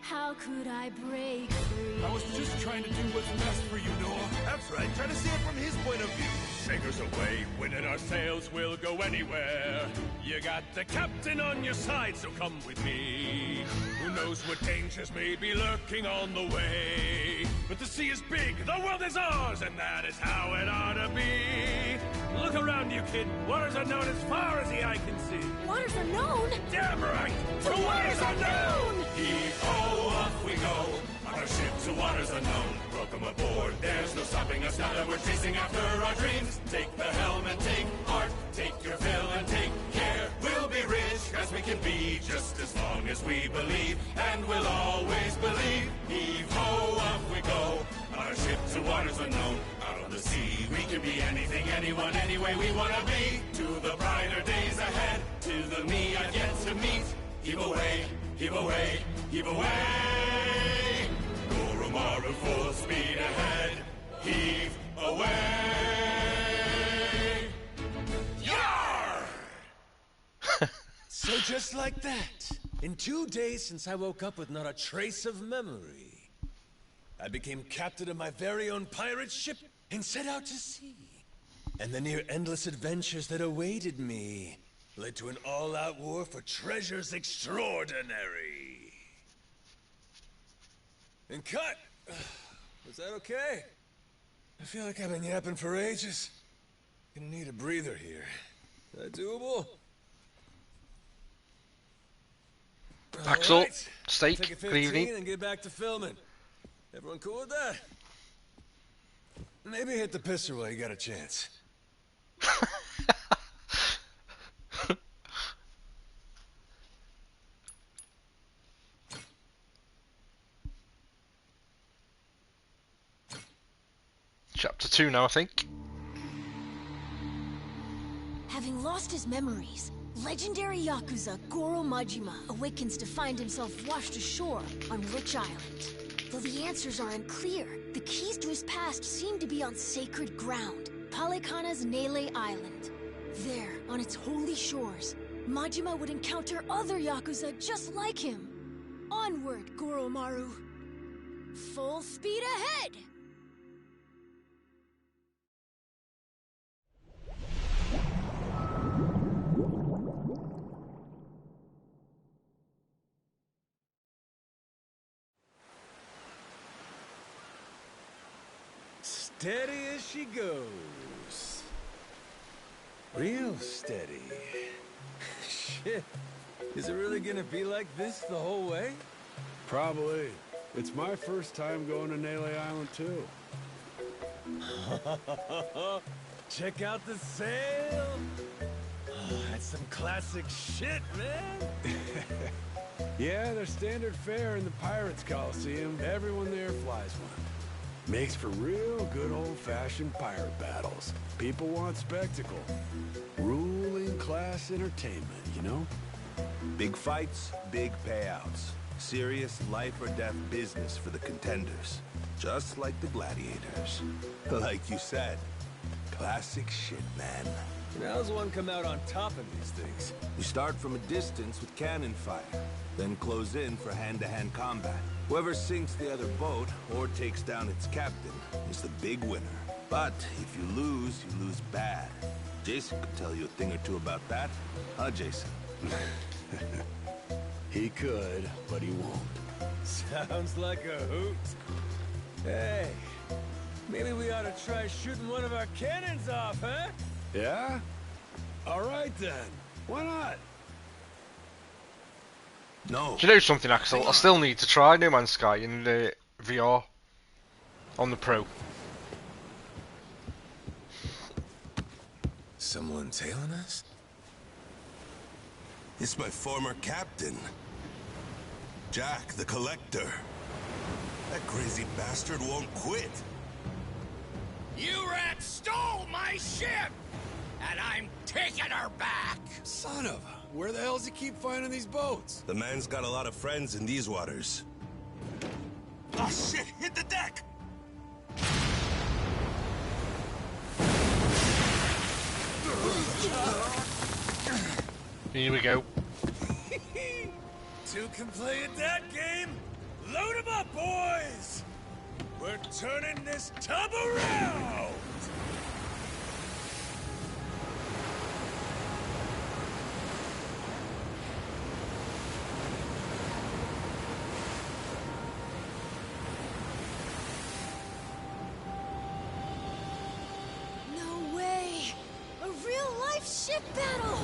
How could I break free? I was just trying to do what's best for you, Noah. That's right, try to see it from his point of view. Sailors away, winning our sails, we'll go anywhere. You got the captain on your side, so come with me. Who knows what dangers may be lurking on the way. But the sea is big, the world is ours, and that is how it ought to be. Look around you, kid. Waters unknown as far as the eye can see. Waters unknown? Damn right! To waters unknown! Heave-ho, off we go. On our ship to waters unknown. Welcome aboard, there's no stopping us now that we're chasing after our dreams. Take the helm and take heart, take your fill and take care. We'll be rich as we can be, just as long as we believe, and we'll always believe. Heave-ho, off we go. On our ship to waters unknown. Out on the sea, we can be anything, anyone, any way we wanna be. To the brighter days ahead, to the me I've yet to meet. Heave away, heave away, heave away. Goromaru full speed ahead. Heave away. Yarrr! So just like that, in 2 days since I woke up with not a trace of memory, I became captain of my very own pirate ship and set out to sea. And the near endless adventures that awaited me led to an all-out war for treasures extraordinary. And cut! Was that okay? I feel like I've been yapping for ages. Gonna need a breather here. Is that doable? Axel, Alright, Steak, take a good 15 evening. and get back to filming. Everyone cool with that? Maybe hit the pisser while you got a chance. Chapter 2 now, I think. Having lost his memories, legendary Yakuza Goro Majima awakens to find himself washed ashore on Witch Island. Though the answers are unclear, the keys to his past seem to be on sacred ground, Palekana's Nele Island. There, on its holy shores, Majima would encounter other Yakuza just like him. Onward, Goromaru. Full speed ahead! Steady as she goes. Real steady. Shit. Is it really gonna be like this the whole way? Probably. It's my first time going to Nele Island, too. Check out the sail. Oh, that's some classic shit, man. Yeah, they're standard fare in the Pirates Coliseum. Everyone there flies one. Makes for real good old-fashioned pirate battles. People want spectacle. Ruling class entertainment, you know? Big fights, big payouts. Serious life or death business for the contenders. Just like the gladiators. Like you said, classic shit, man. And how's one come out on top of these things? You start from a distance with cannon fire, then close in for hand-to-hand combat. Whoever sinks the other boat or takes down its captain is the big winner. But if you lose bad. Jason could tell you a thing or two about that. Huh, Jason? He could, but he won't. Sounds like a hoot. Hey, maybe we ought to try shooting one of our cannons off, huh? Yeah? All right then. Why not? No. Do you know something, Axel? I still need to try No Man's Sky in the VR on the Pro. Someone tailing us? It's my former captain. Jack, the Collector. That crazy bastard won't quit. You rats stole my ship! And I'm taking her back! Son of a... Where the hell does he keep finding these boats? The man's got a lot of friends in these waters. Oh shit, hit the deck! Here we go. Two can play at that game? Load 'em up, boys! We're turning this tub around! No way! A real-life ship battle!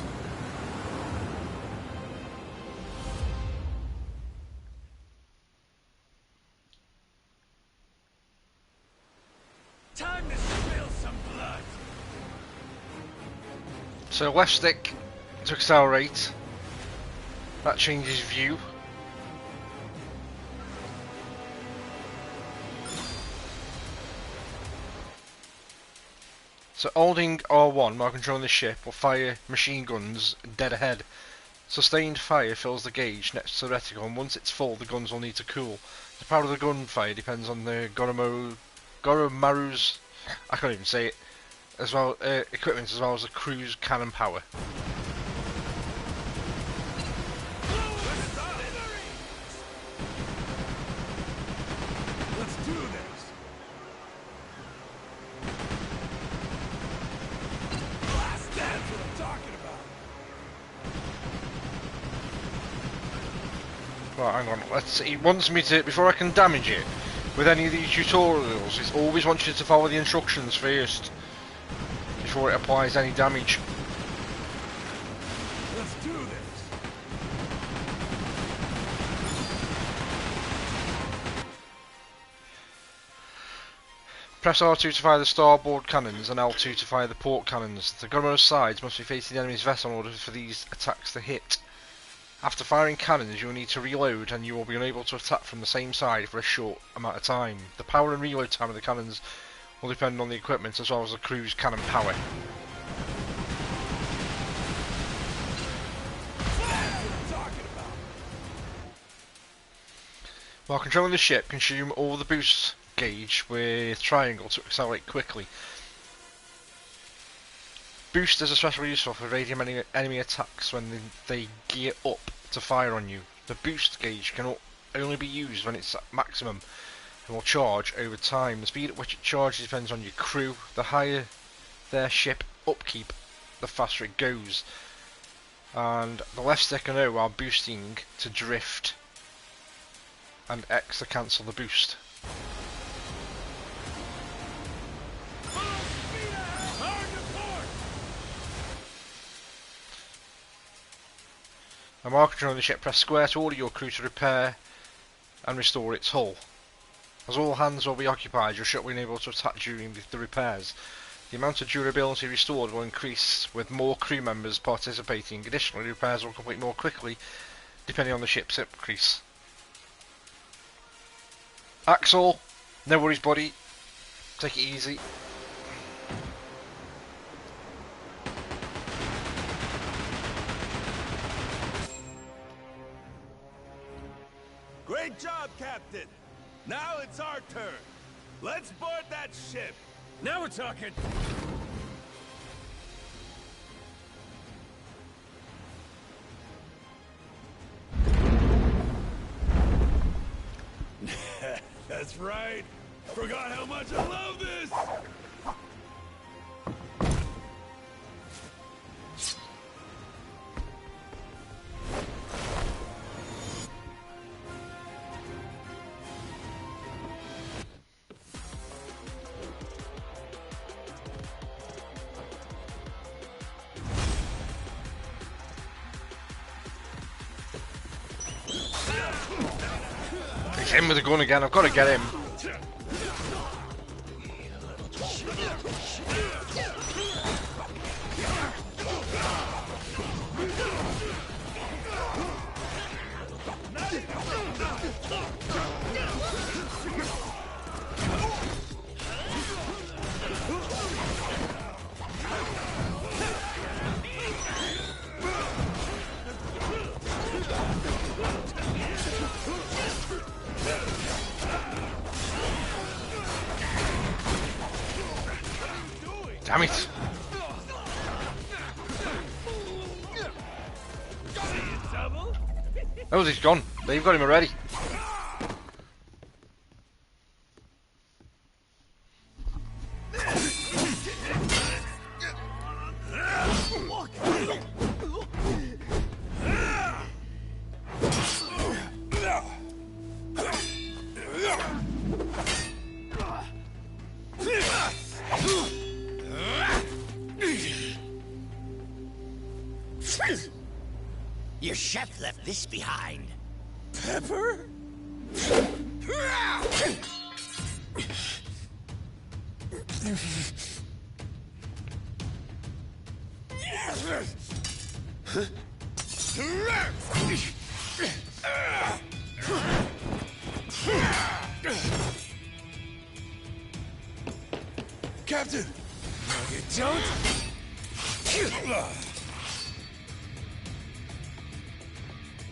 Time to spill some blood! So left stick to accelerate. That changes view. So holding R1 while controlling the ship will fire machine guns dead ahead. Sustained fire fills the gauge next to the reticle, and once it's full the guns will need to cool. The power of the gunfire depends on the Goromaru's, I can't even say it, as well equipment as well as the crew's cannon power. Let's do this! Blast, that's what I'm talking about! Right, hang on, let's see. He wants me to, before I can damage it, with any of these tutorials, it always wants you to follow the instructions first, before it applies any damage. Let's do this! Press R2 to fire the starboard cannons and L2 to fire the port cannons. The gunner's sides must be facing the enemy's vessel in order for these attacks to hit. After firing cannons, you will need to reload, and you will be unable to attack from the same side for a short amount of time. The power and reload time of the cannons will depend on the equipment as well as the crew's cannon power. While controlling the ship, consume all the boost gauge with triangle to accelerate quickly. Boost is especially useful for radium enemy attacks when they gear up to fire on you. The boost gauge can only be used when it's at maximum and will charge over time. The speed at which it charges depends on your crew. The higher their ship upkeep, the faster it goes. And the left stick and O are boosting to drift, and X to cancel the boost. And while controlling the ship, press square to order your crew to repair and restore its hull. As all hands will be occupied, your ship will be able to attack during the repairs. The amount of durability restored will increase with more crew members participating. Additionally, repairs will complete more quickly depending on the ship's increase. Axel, no worries buddy, Take it easy. Great job, Captain. Now it's our turn. Let's board that ship. Now we're talking. That's right. Forgot how much I love this. He's in with the gun again. I've got to get him. Damn it! Oh, he's gone. They've got him already. Your chef left this behind. Pepper? Captain! No, you don't.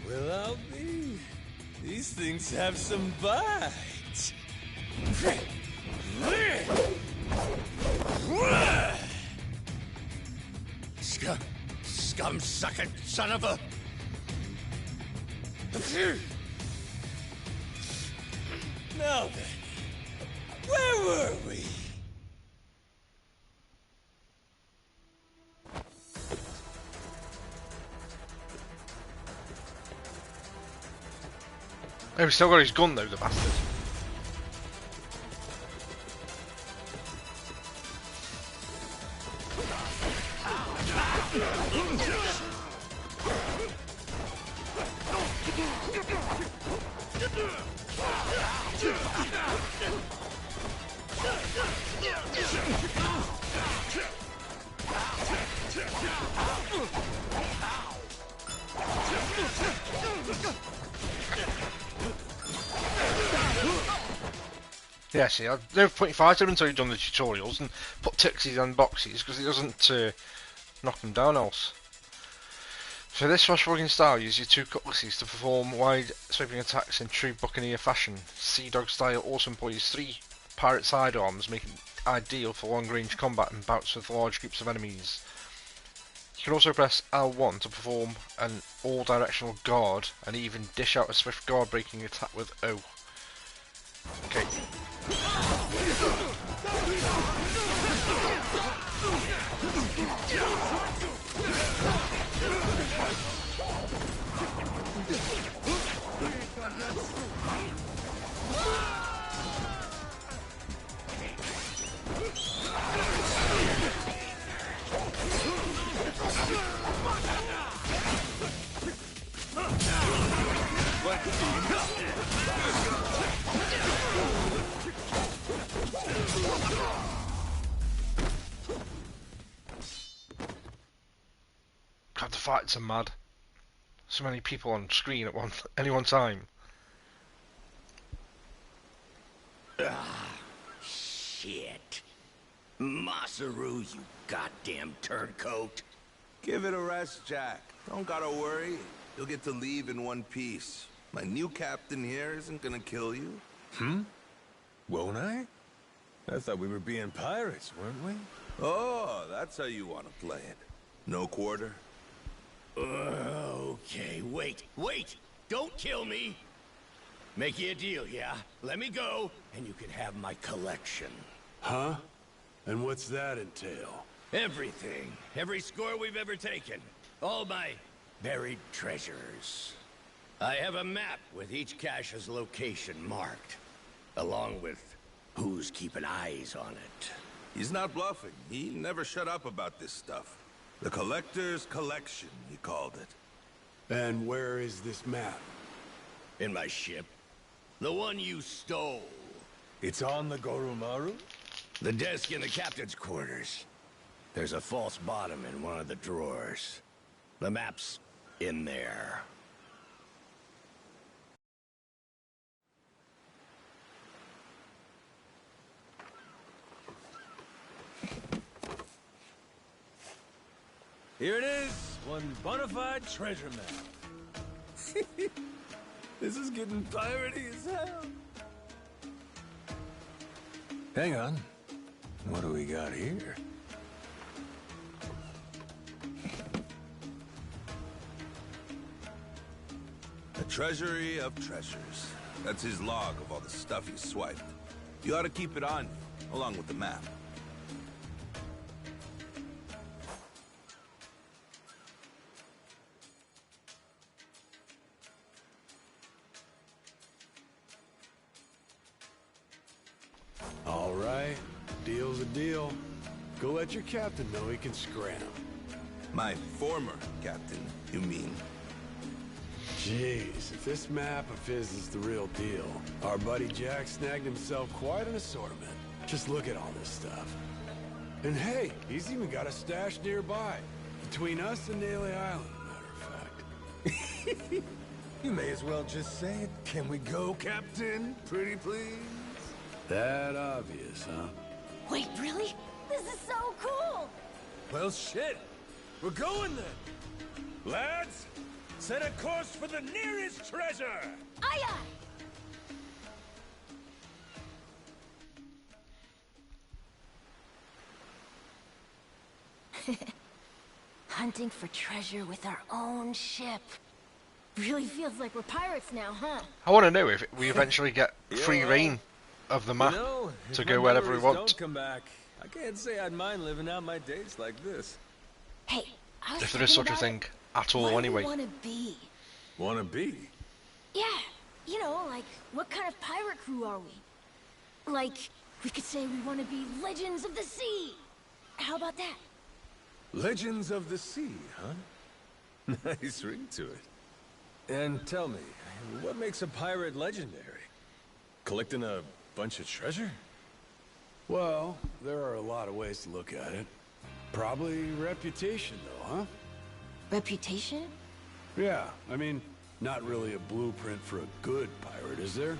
Well, I'll be. These things have some bite. Scum-sucking son of a... Now then, where were we? Oh, he's still got his gun though, the bastard. Yeah, see, I've never put your fighter until you've done the tutorials and put tixies on boxes because it doesn't knock them down else. So this swashbuckling style uses your two cutlasses to perform wide sweeping attacks in true buccaneer fashion. Sea Dog style also employs three pirate sidearms, making it ideal for long range combat and bouts with large groups of enemies. You can also press L1 to perform an all directional guard and even dish out a swift guard breaking attack with O. Okay. God, the fights are mad. So many people on screen at any one time. shit. Masaru, you goddamn turncoat. Give it a rest, Jack. Don't gotta worry. You'll get to leave in one piece. My new captain here isn't gonna kill you. Won't I? I thought we were being pirates, weren't we? Oh, that's how you want to play it. No quarter? Okay, wait. Don't kill me. Make you a deal, yeah? Let me go, and you can have my collection. Huh? And what's that entail? Everything. Every score we've ever taken. All my buried treasures. I have a map with each cache's location marked, along with who's keeping eyes on it. He's not bluffing. He never shut up about this stuff. The Collector's Collection, he called it. And where is this map? In my ship. The one you stole. It's on the Goromaru? The desk in the captain's quarters. There's a false bottom in one of the drawers. The map's in there. Here it is, one bona fide treasure map. This is getting piratey as hell. Hang on. What do we got here? The Treasury of Treasures. That's his log of all the stuff he swiped. You ought to keep it on you, along with the map. All right, deal's a deal. Go let your captain know he can scram. My former captain, you mean? Jeez, if this map of his is the real deal, our buddy Jack snagged himself quite an assortment. Just look at all this stuff. And hey, he's even got a stash nearby, between us and Daly Island, matter of fact. You may as well just say it. Can we go, Captain? Pretty please? That obvious, huh? Wait, really? This is so cool! Well, shit. We're going then. Lads, set a course for the nearest treasure! Aye, aye! Hunting for treasure with our own ship. Really feels like we're pirates now, huh? I want to know if we eventually get free reign of the map to go wherever we want. Don't come back. I can't say I'd mind living out my days like this. Hey, I was If there is such a thing at all, anyway. What do we want to be? Wanna be? Yeah, you know, like, what kind of pirate crew are we? Like, we could say we want to be legends of the sea. How about that? Legends of the Sea, huh? Nice ring to it. And tell me, what makes a pirate legendary? Collecting a bunch of treasure? Well, there are a lot of ways to look at it. Probably reputation, though, huh? Reputation? Yeah, I mean, not really a blueprint for a good pirate, is there?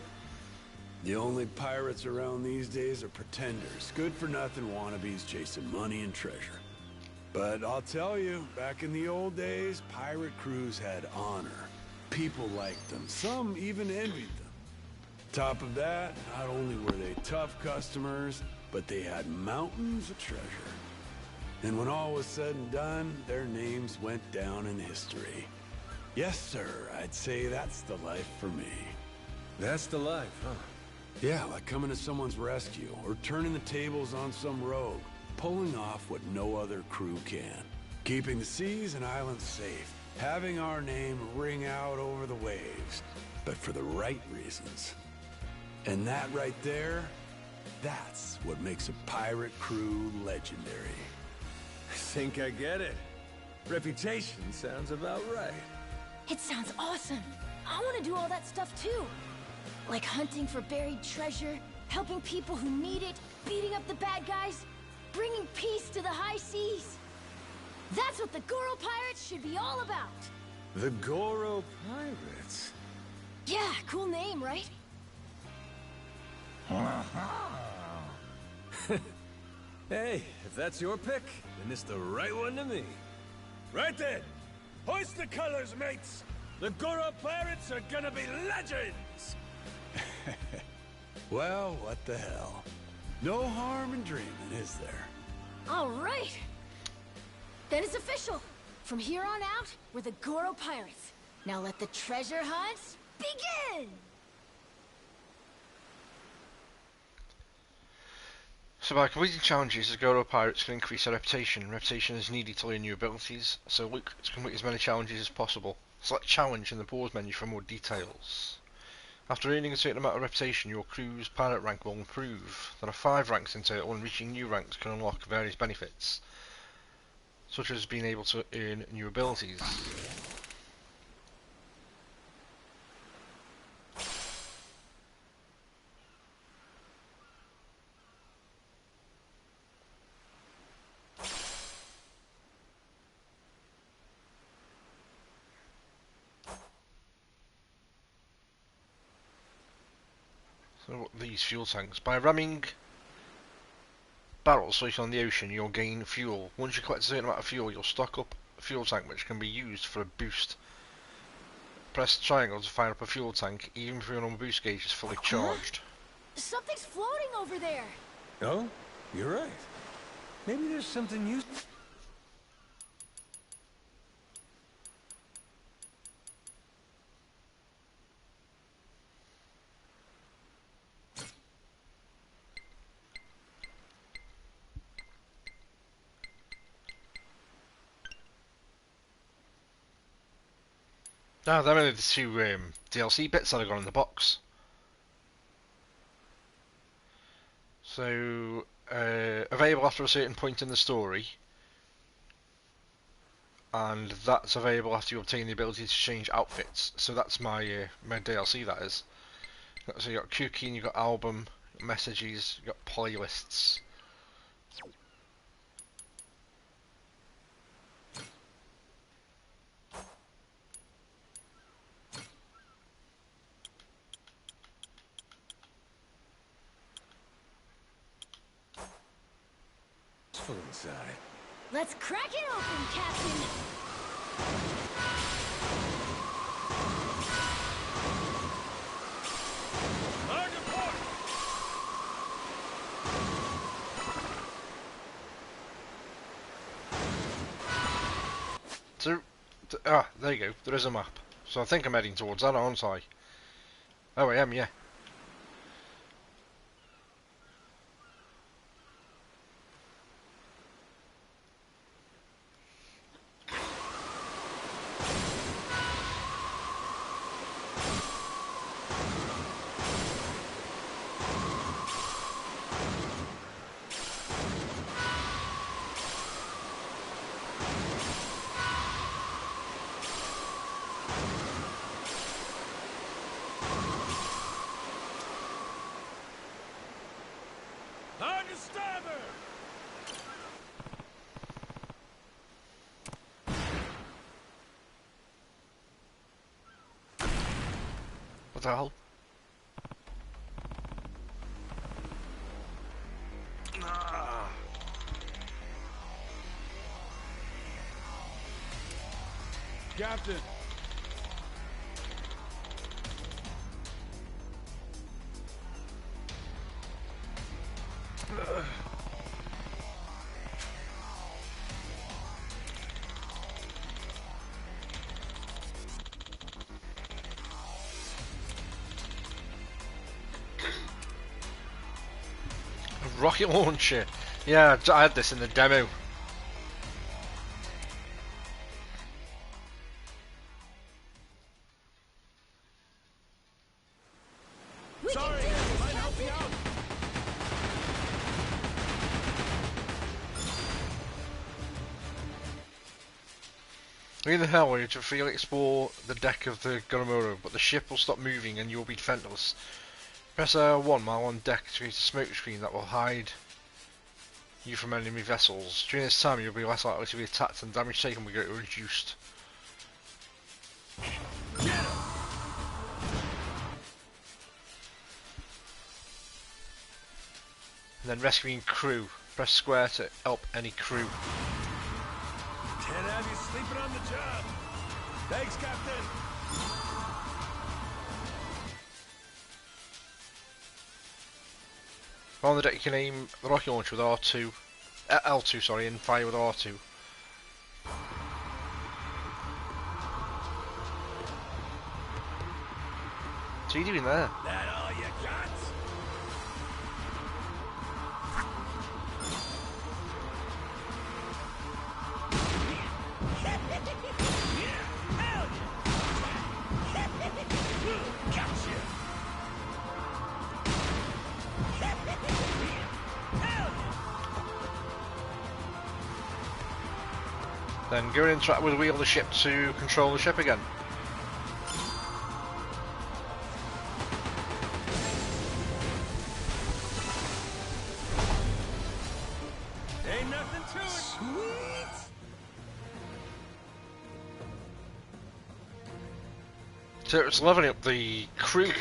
The only pirates around these days are pretenders, good-for-nothing wannabes chasing money and treasure. But I'll tell you, back in the old days, pirate crews had honor. People liked them. Some even envied them. Top of that, not only were they tough customers, but they had mountains of treasure. And when all was said and done, their names went down in history. Yes, sir, I'd say that's the life for me. That's the life, huh? Yeah, like coming to someone's rescue, or turning the tables on some rogue, pulling off what no other crew can. Keeping the seas and islands safe, having our name ring out over the waves, but for the right reasons. And that right there, that's what makes a pirate crew legendary. I think I get it. Reputation sounds about right. It sounds awesome. I want to do all that stuff too. Like hunting for buried treasure, helping people who need it, beating up the bad guys, bringing peace to the high seas. That's what the Goro Pirates should be all about. The Goro Pirates? Yeah, cool name, right? Hey, if that's your pick, then it's the right one to me. Right then! Hoist the colors, mates! The Goro pirates are gonna be legends! Well, what the hell? No harm in dreaming, is there? All right. Then it's official. From here on out, we're the Goro Pirates. Now let the treasure hunts begin! So by completing challenges, the Goro Pirates can increase their reputation. Reputation is needed to learn new abilities, so look to complete as many challenges as possible. Select challenge in the pause menu for more details. After earning a certain amount of reputation, your crew's pirate rank will improve. There are 5 ranks in total, and reaching new ranks can unlock various benefits, such as being able to earn new abilities. So these fuel tanks. By ramming barrels floating on the ocean, you'll gain fuel. Once you collect a certain amount of fuel, you'll stock up a fuel tank which can be used for a boost. Press triangle to fire up a fuel tank, even if your normal boost gauge is fully charged. Something's floating over there! Oh, you're right. Maybe there's something you... Now, there are the 2 DLC bits that I got in the box. So, available after a certain point in the story, and that's available after you obtain the ability to change outfits. So that's my my DLC, that is. So you got Q-Key, you got album, messages, you got playlists. Full inside. Let's crack it open, Captain! So, there you go. There is a map. So I think I'm heading towards that, aren't I? Oh, I am, yeah. What the hell? Captain! Rocket launcher. Yeah, I had this in the demo. Sorry, might help you out. In the hell, you to freely explore the deck of the Goromoro, but the ship will stop moving and you'll be defenseless. Press R1 while on deck to create a smoke screen that will hide you from enemy vessels. During this time, you'll be less likely to be attacked and damage taken will get reduced. And then rescuing crew. Press square to help any crew. Can't have you sleeping on the job. Thanks, Captain. On the deck you can aim the rocket launcher with R2, L2 sorry, and fire with R2. What are you doing there? That all you got? Then go and interact with the wheel of the ship to control the ship again. Ain't nothing to it. Sweet. So it's leveling up the crew.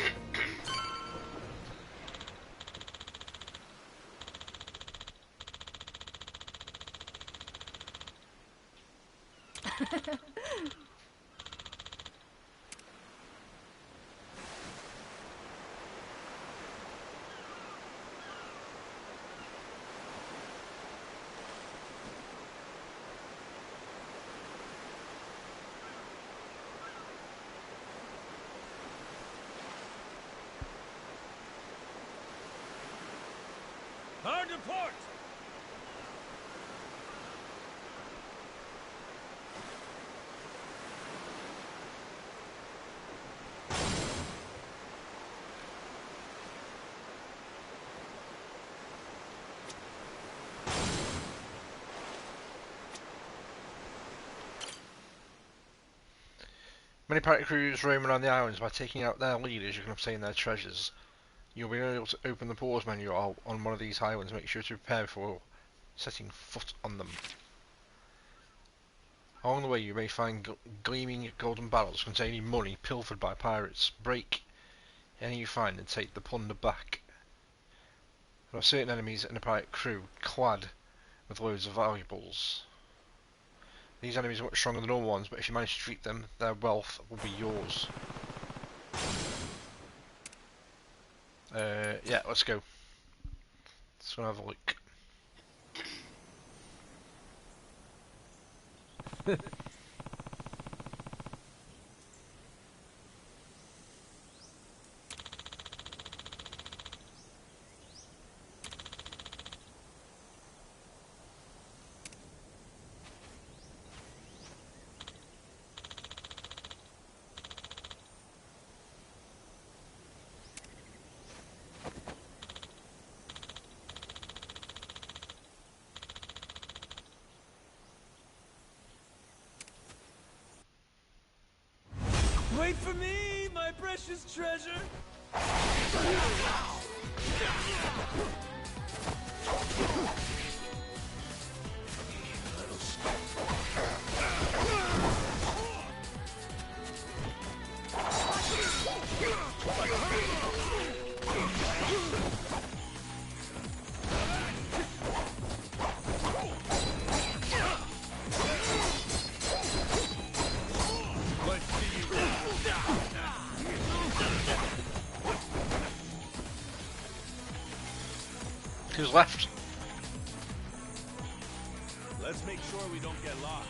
Hard to port. Many pirate crews roam around the islands. By taking out their leaders you can obtain their treasures. You'll be able to open the pause menu on one of these islands. Make sure to prepare before setting foot on them. Along the way you may find gleaming golden barrels containing money pilfered by pirates. Break any you find and take the plunder back. There are certain enemies in a pirate crew clad with loads of valuables. These enemies are much stronger than normal ones, but if you manage to defeat them, their wealth will be yours. Yeah, let's go. Let's go and have a look. Wait for me, my precious treasure. Who's left? Let's make sure we don't get lost.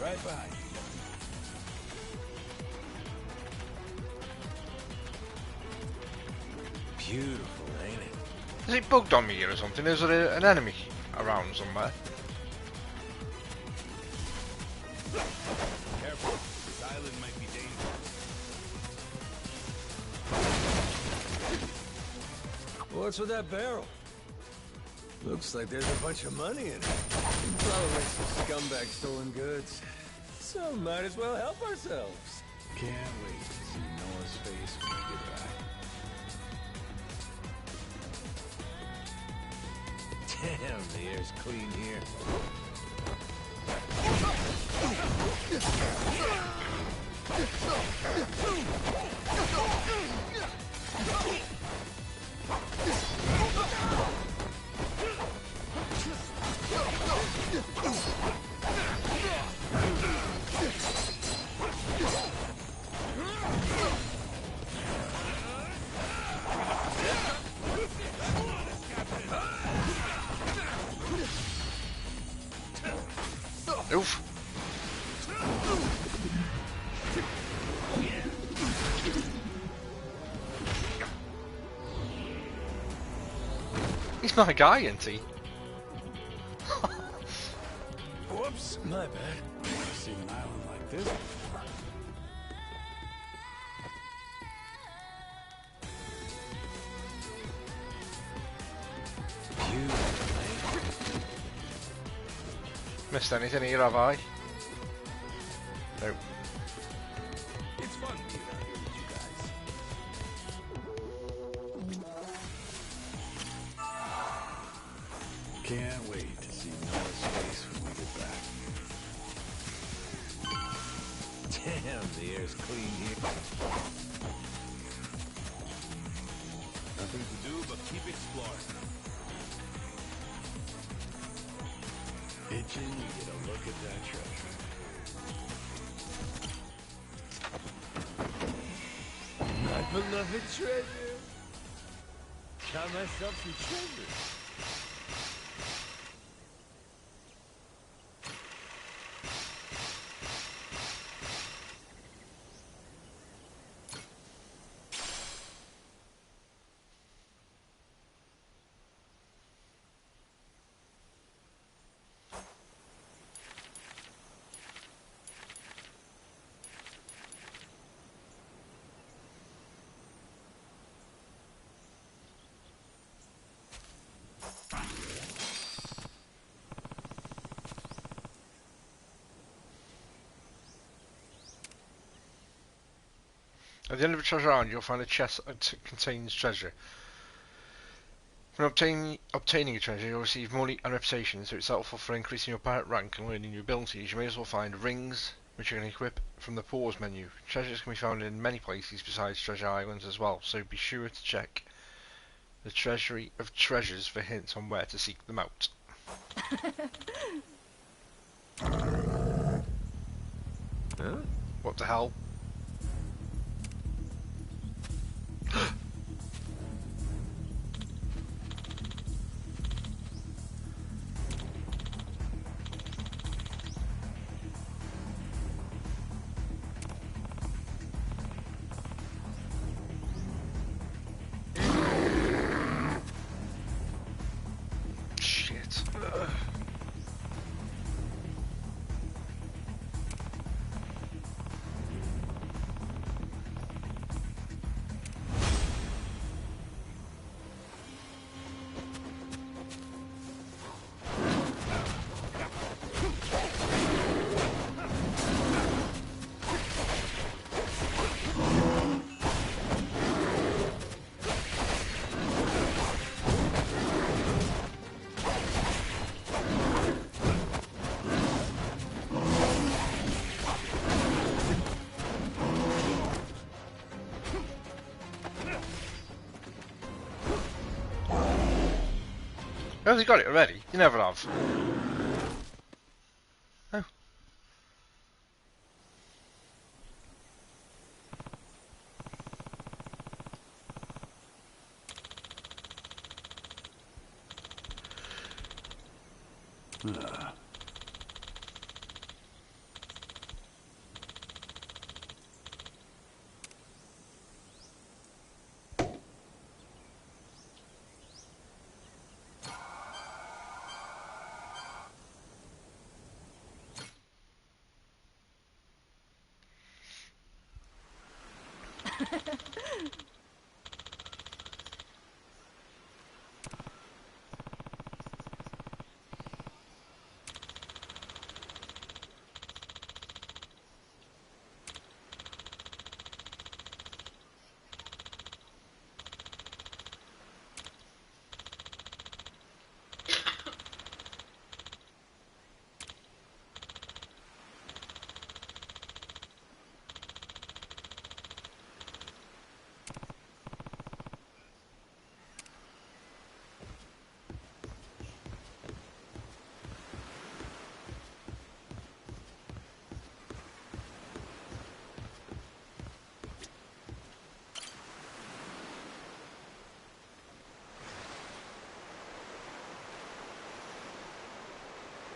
Right behind you. Beautiful, ain't it? Is it bugged on me here or something? Is there an enemy around somewhere? Careful, this island might be dangerous. What's with that barrel? Looks like there's a bunch of money in it. Probably some scumbag stolen goods. So might as well help ourselves. Can't wait to see Noah's face when we get back. Damn, the air's clean here. Oof. He's not a guy, isn't he? Whoops, my bad. Never seen an island like this before. Missed anything here, have I? Nope. It's fun being out here with you guys. Can't wait to see Noah's face when we get back. Damn, the air's clean here. Nothing to do but keep exploring. Itching to get a look at that treasure. My beloved treasure. Count myself some treasure. At the end of the treasure island, you'll find a chest that contains treasure. When obtaining a treasure, you'll receive money and reputation, so it's helpful for increasing your pirate rank and learning new abilities. You may as well find rings, which you can equip from the pause menu. Treasures can be found in many places besides treasure islands as well, so be sure to check the Treasury of Treasures for hints on where to seek them out. Huh? What the hell? Shit. Ugh. Oh, you got it already? You never have. Oh.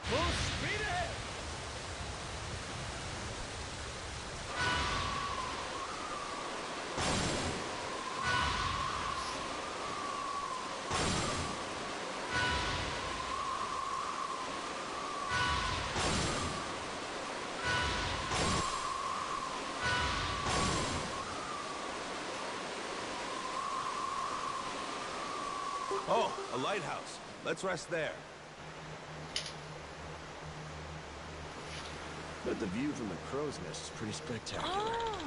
Full speed ahead! Oh, a lighthouse. Let's rest there. But the view from the crow's nest is pretty spectacular. Oh.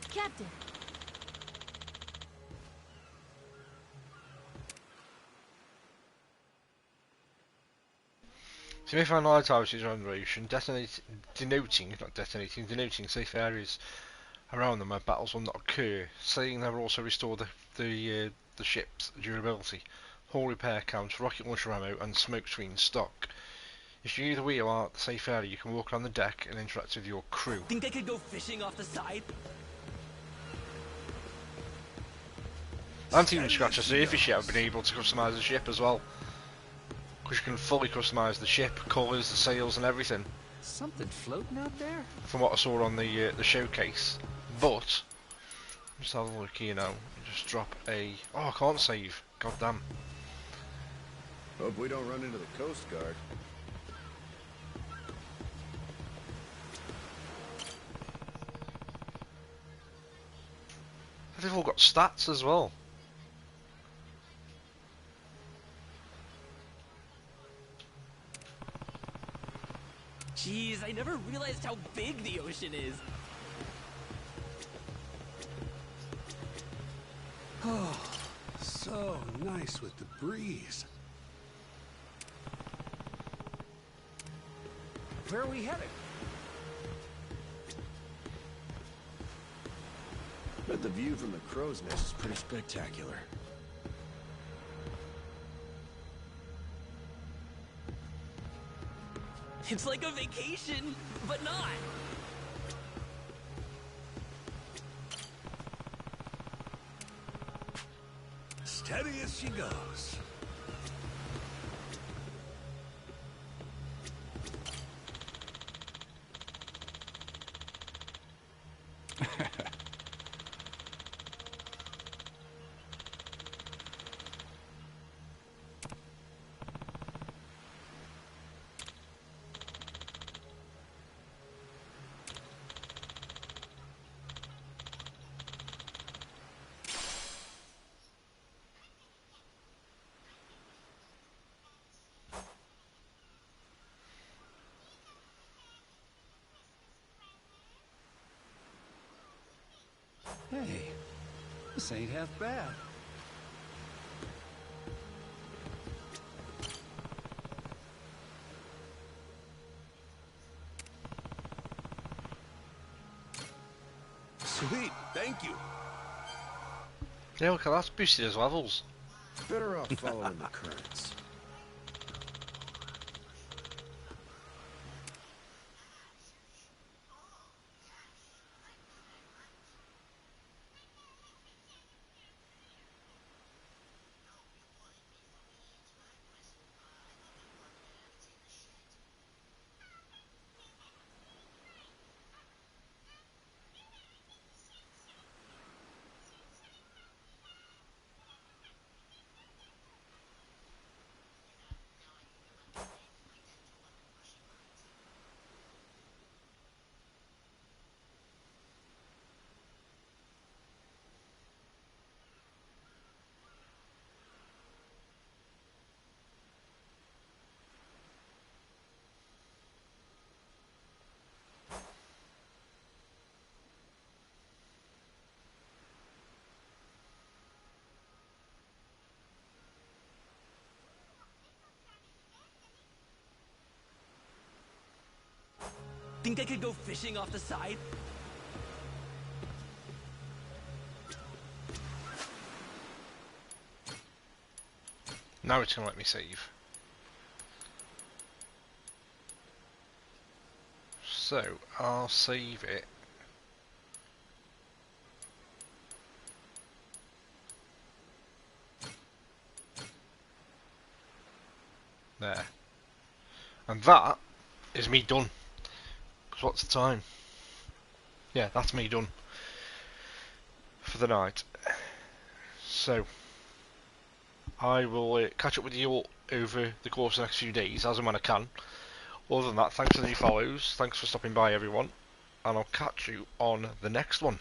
Captain. So you may find lighthouses around the ocean, denoting safe areas around them where battles will not occur. Saying they will also restore the ship's durability, hull repair counts, rocket launcher ammo, and smoke screen stock. If you either wheel are at the safe area, you can walk around the deck and interact with your crew. Think I could go fishing off the side? I haven't even scratched the surface yet. I've been able to customise the ship as well, because you can fully customise the ship, colours, the sails, and everything. Something floating out there? From what I saw on the showcase, but just have a look here now. Just drop a. Oh, I can't save. God damn. Hope we don't run into the Coast Guard. They've all got stats as well. Jeez, I never realized how big the ocean is. Oh, so nice with the breeze. Where are we headed? But the view from the crow's nest is pretty spectacular. It's like a vacation, but not. Steady as she goes. Hey, this ain't half bad. Sweet, thank you. Yeah, look, that's boosted his levels. Better off following the currents. Think I could go fishing off the side? Now it's gonna let me save. So I'll save it. there. And that is me done. Because what's the time? Yeah, that's me done for the night. So, I will catch up with you all over the course of the next few days, as and when I can. Other than that, thanks for the new follows, thanks for stopping by everyone, and I'll catch you on the next one.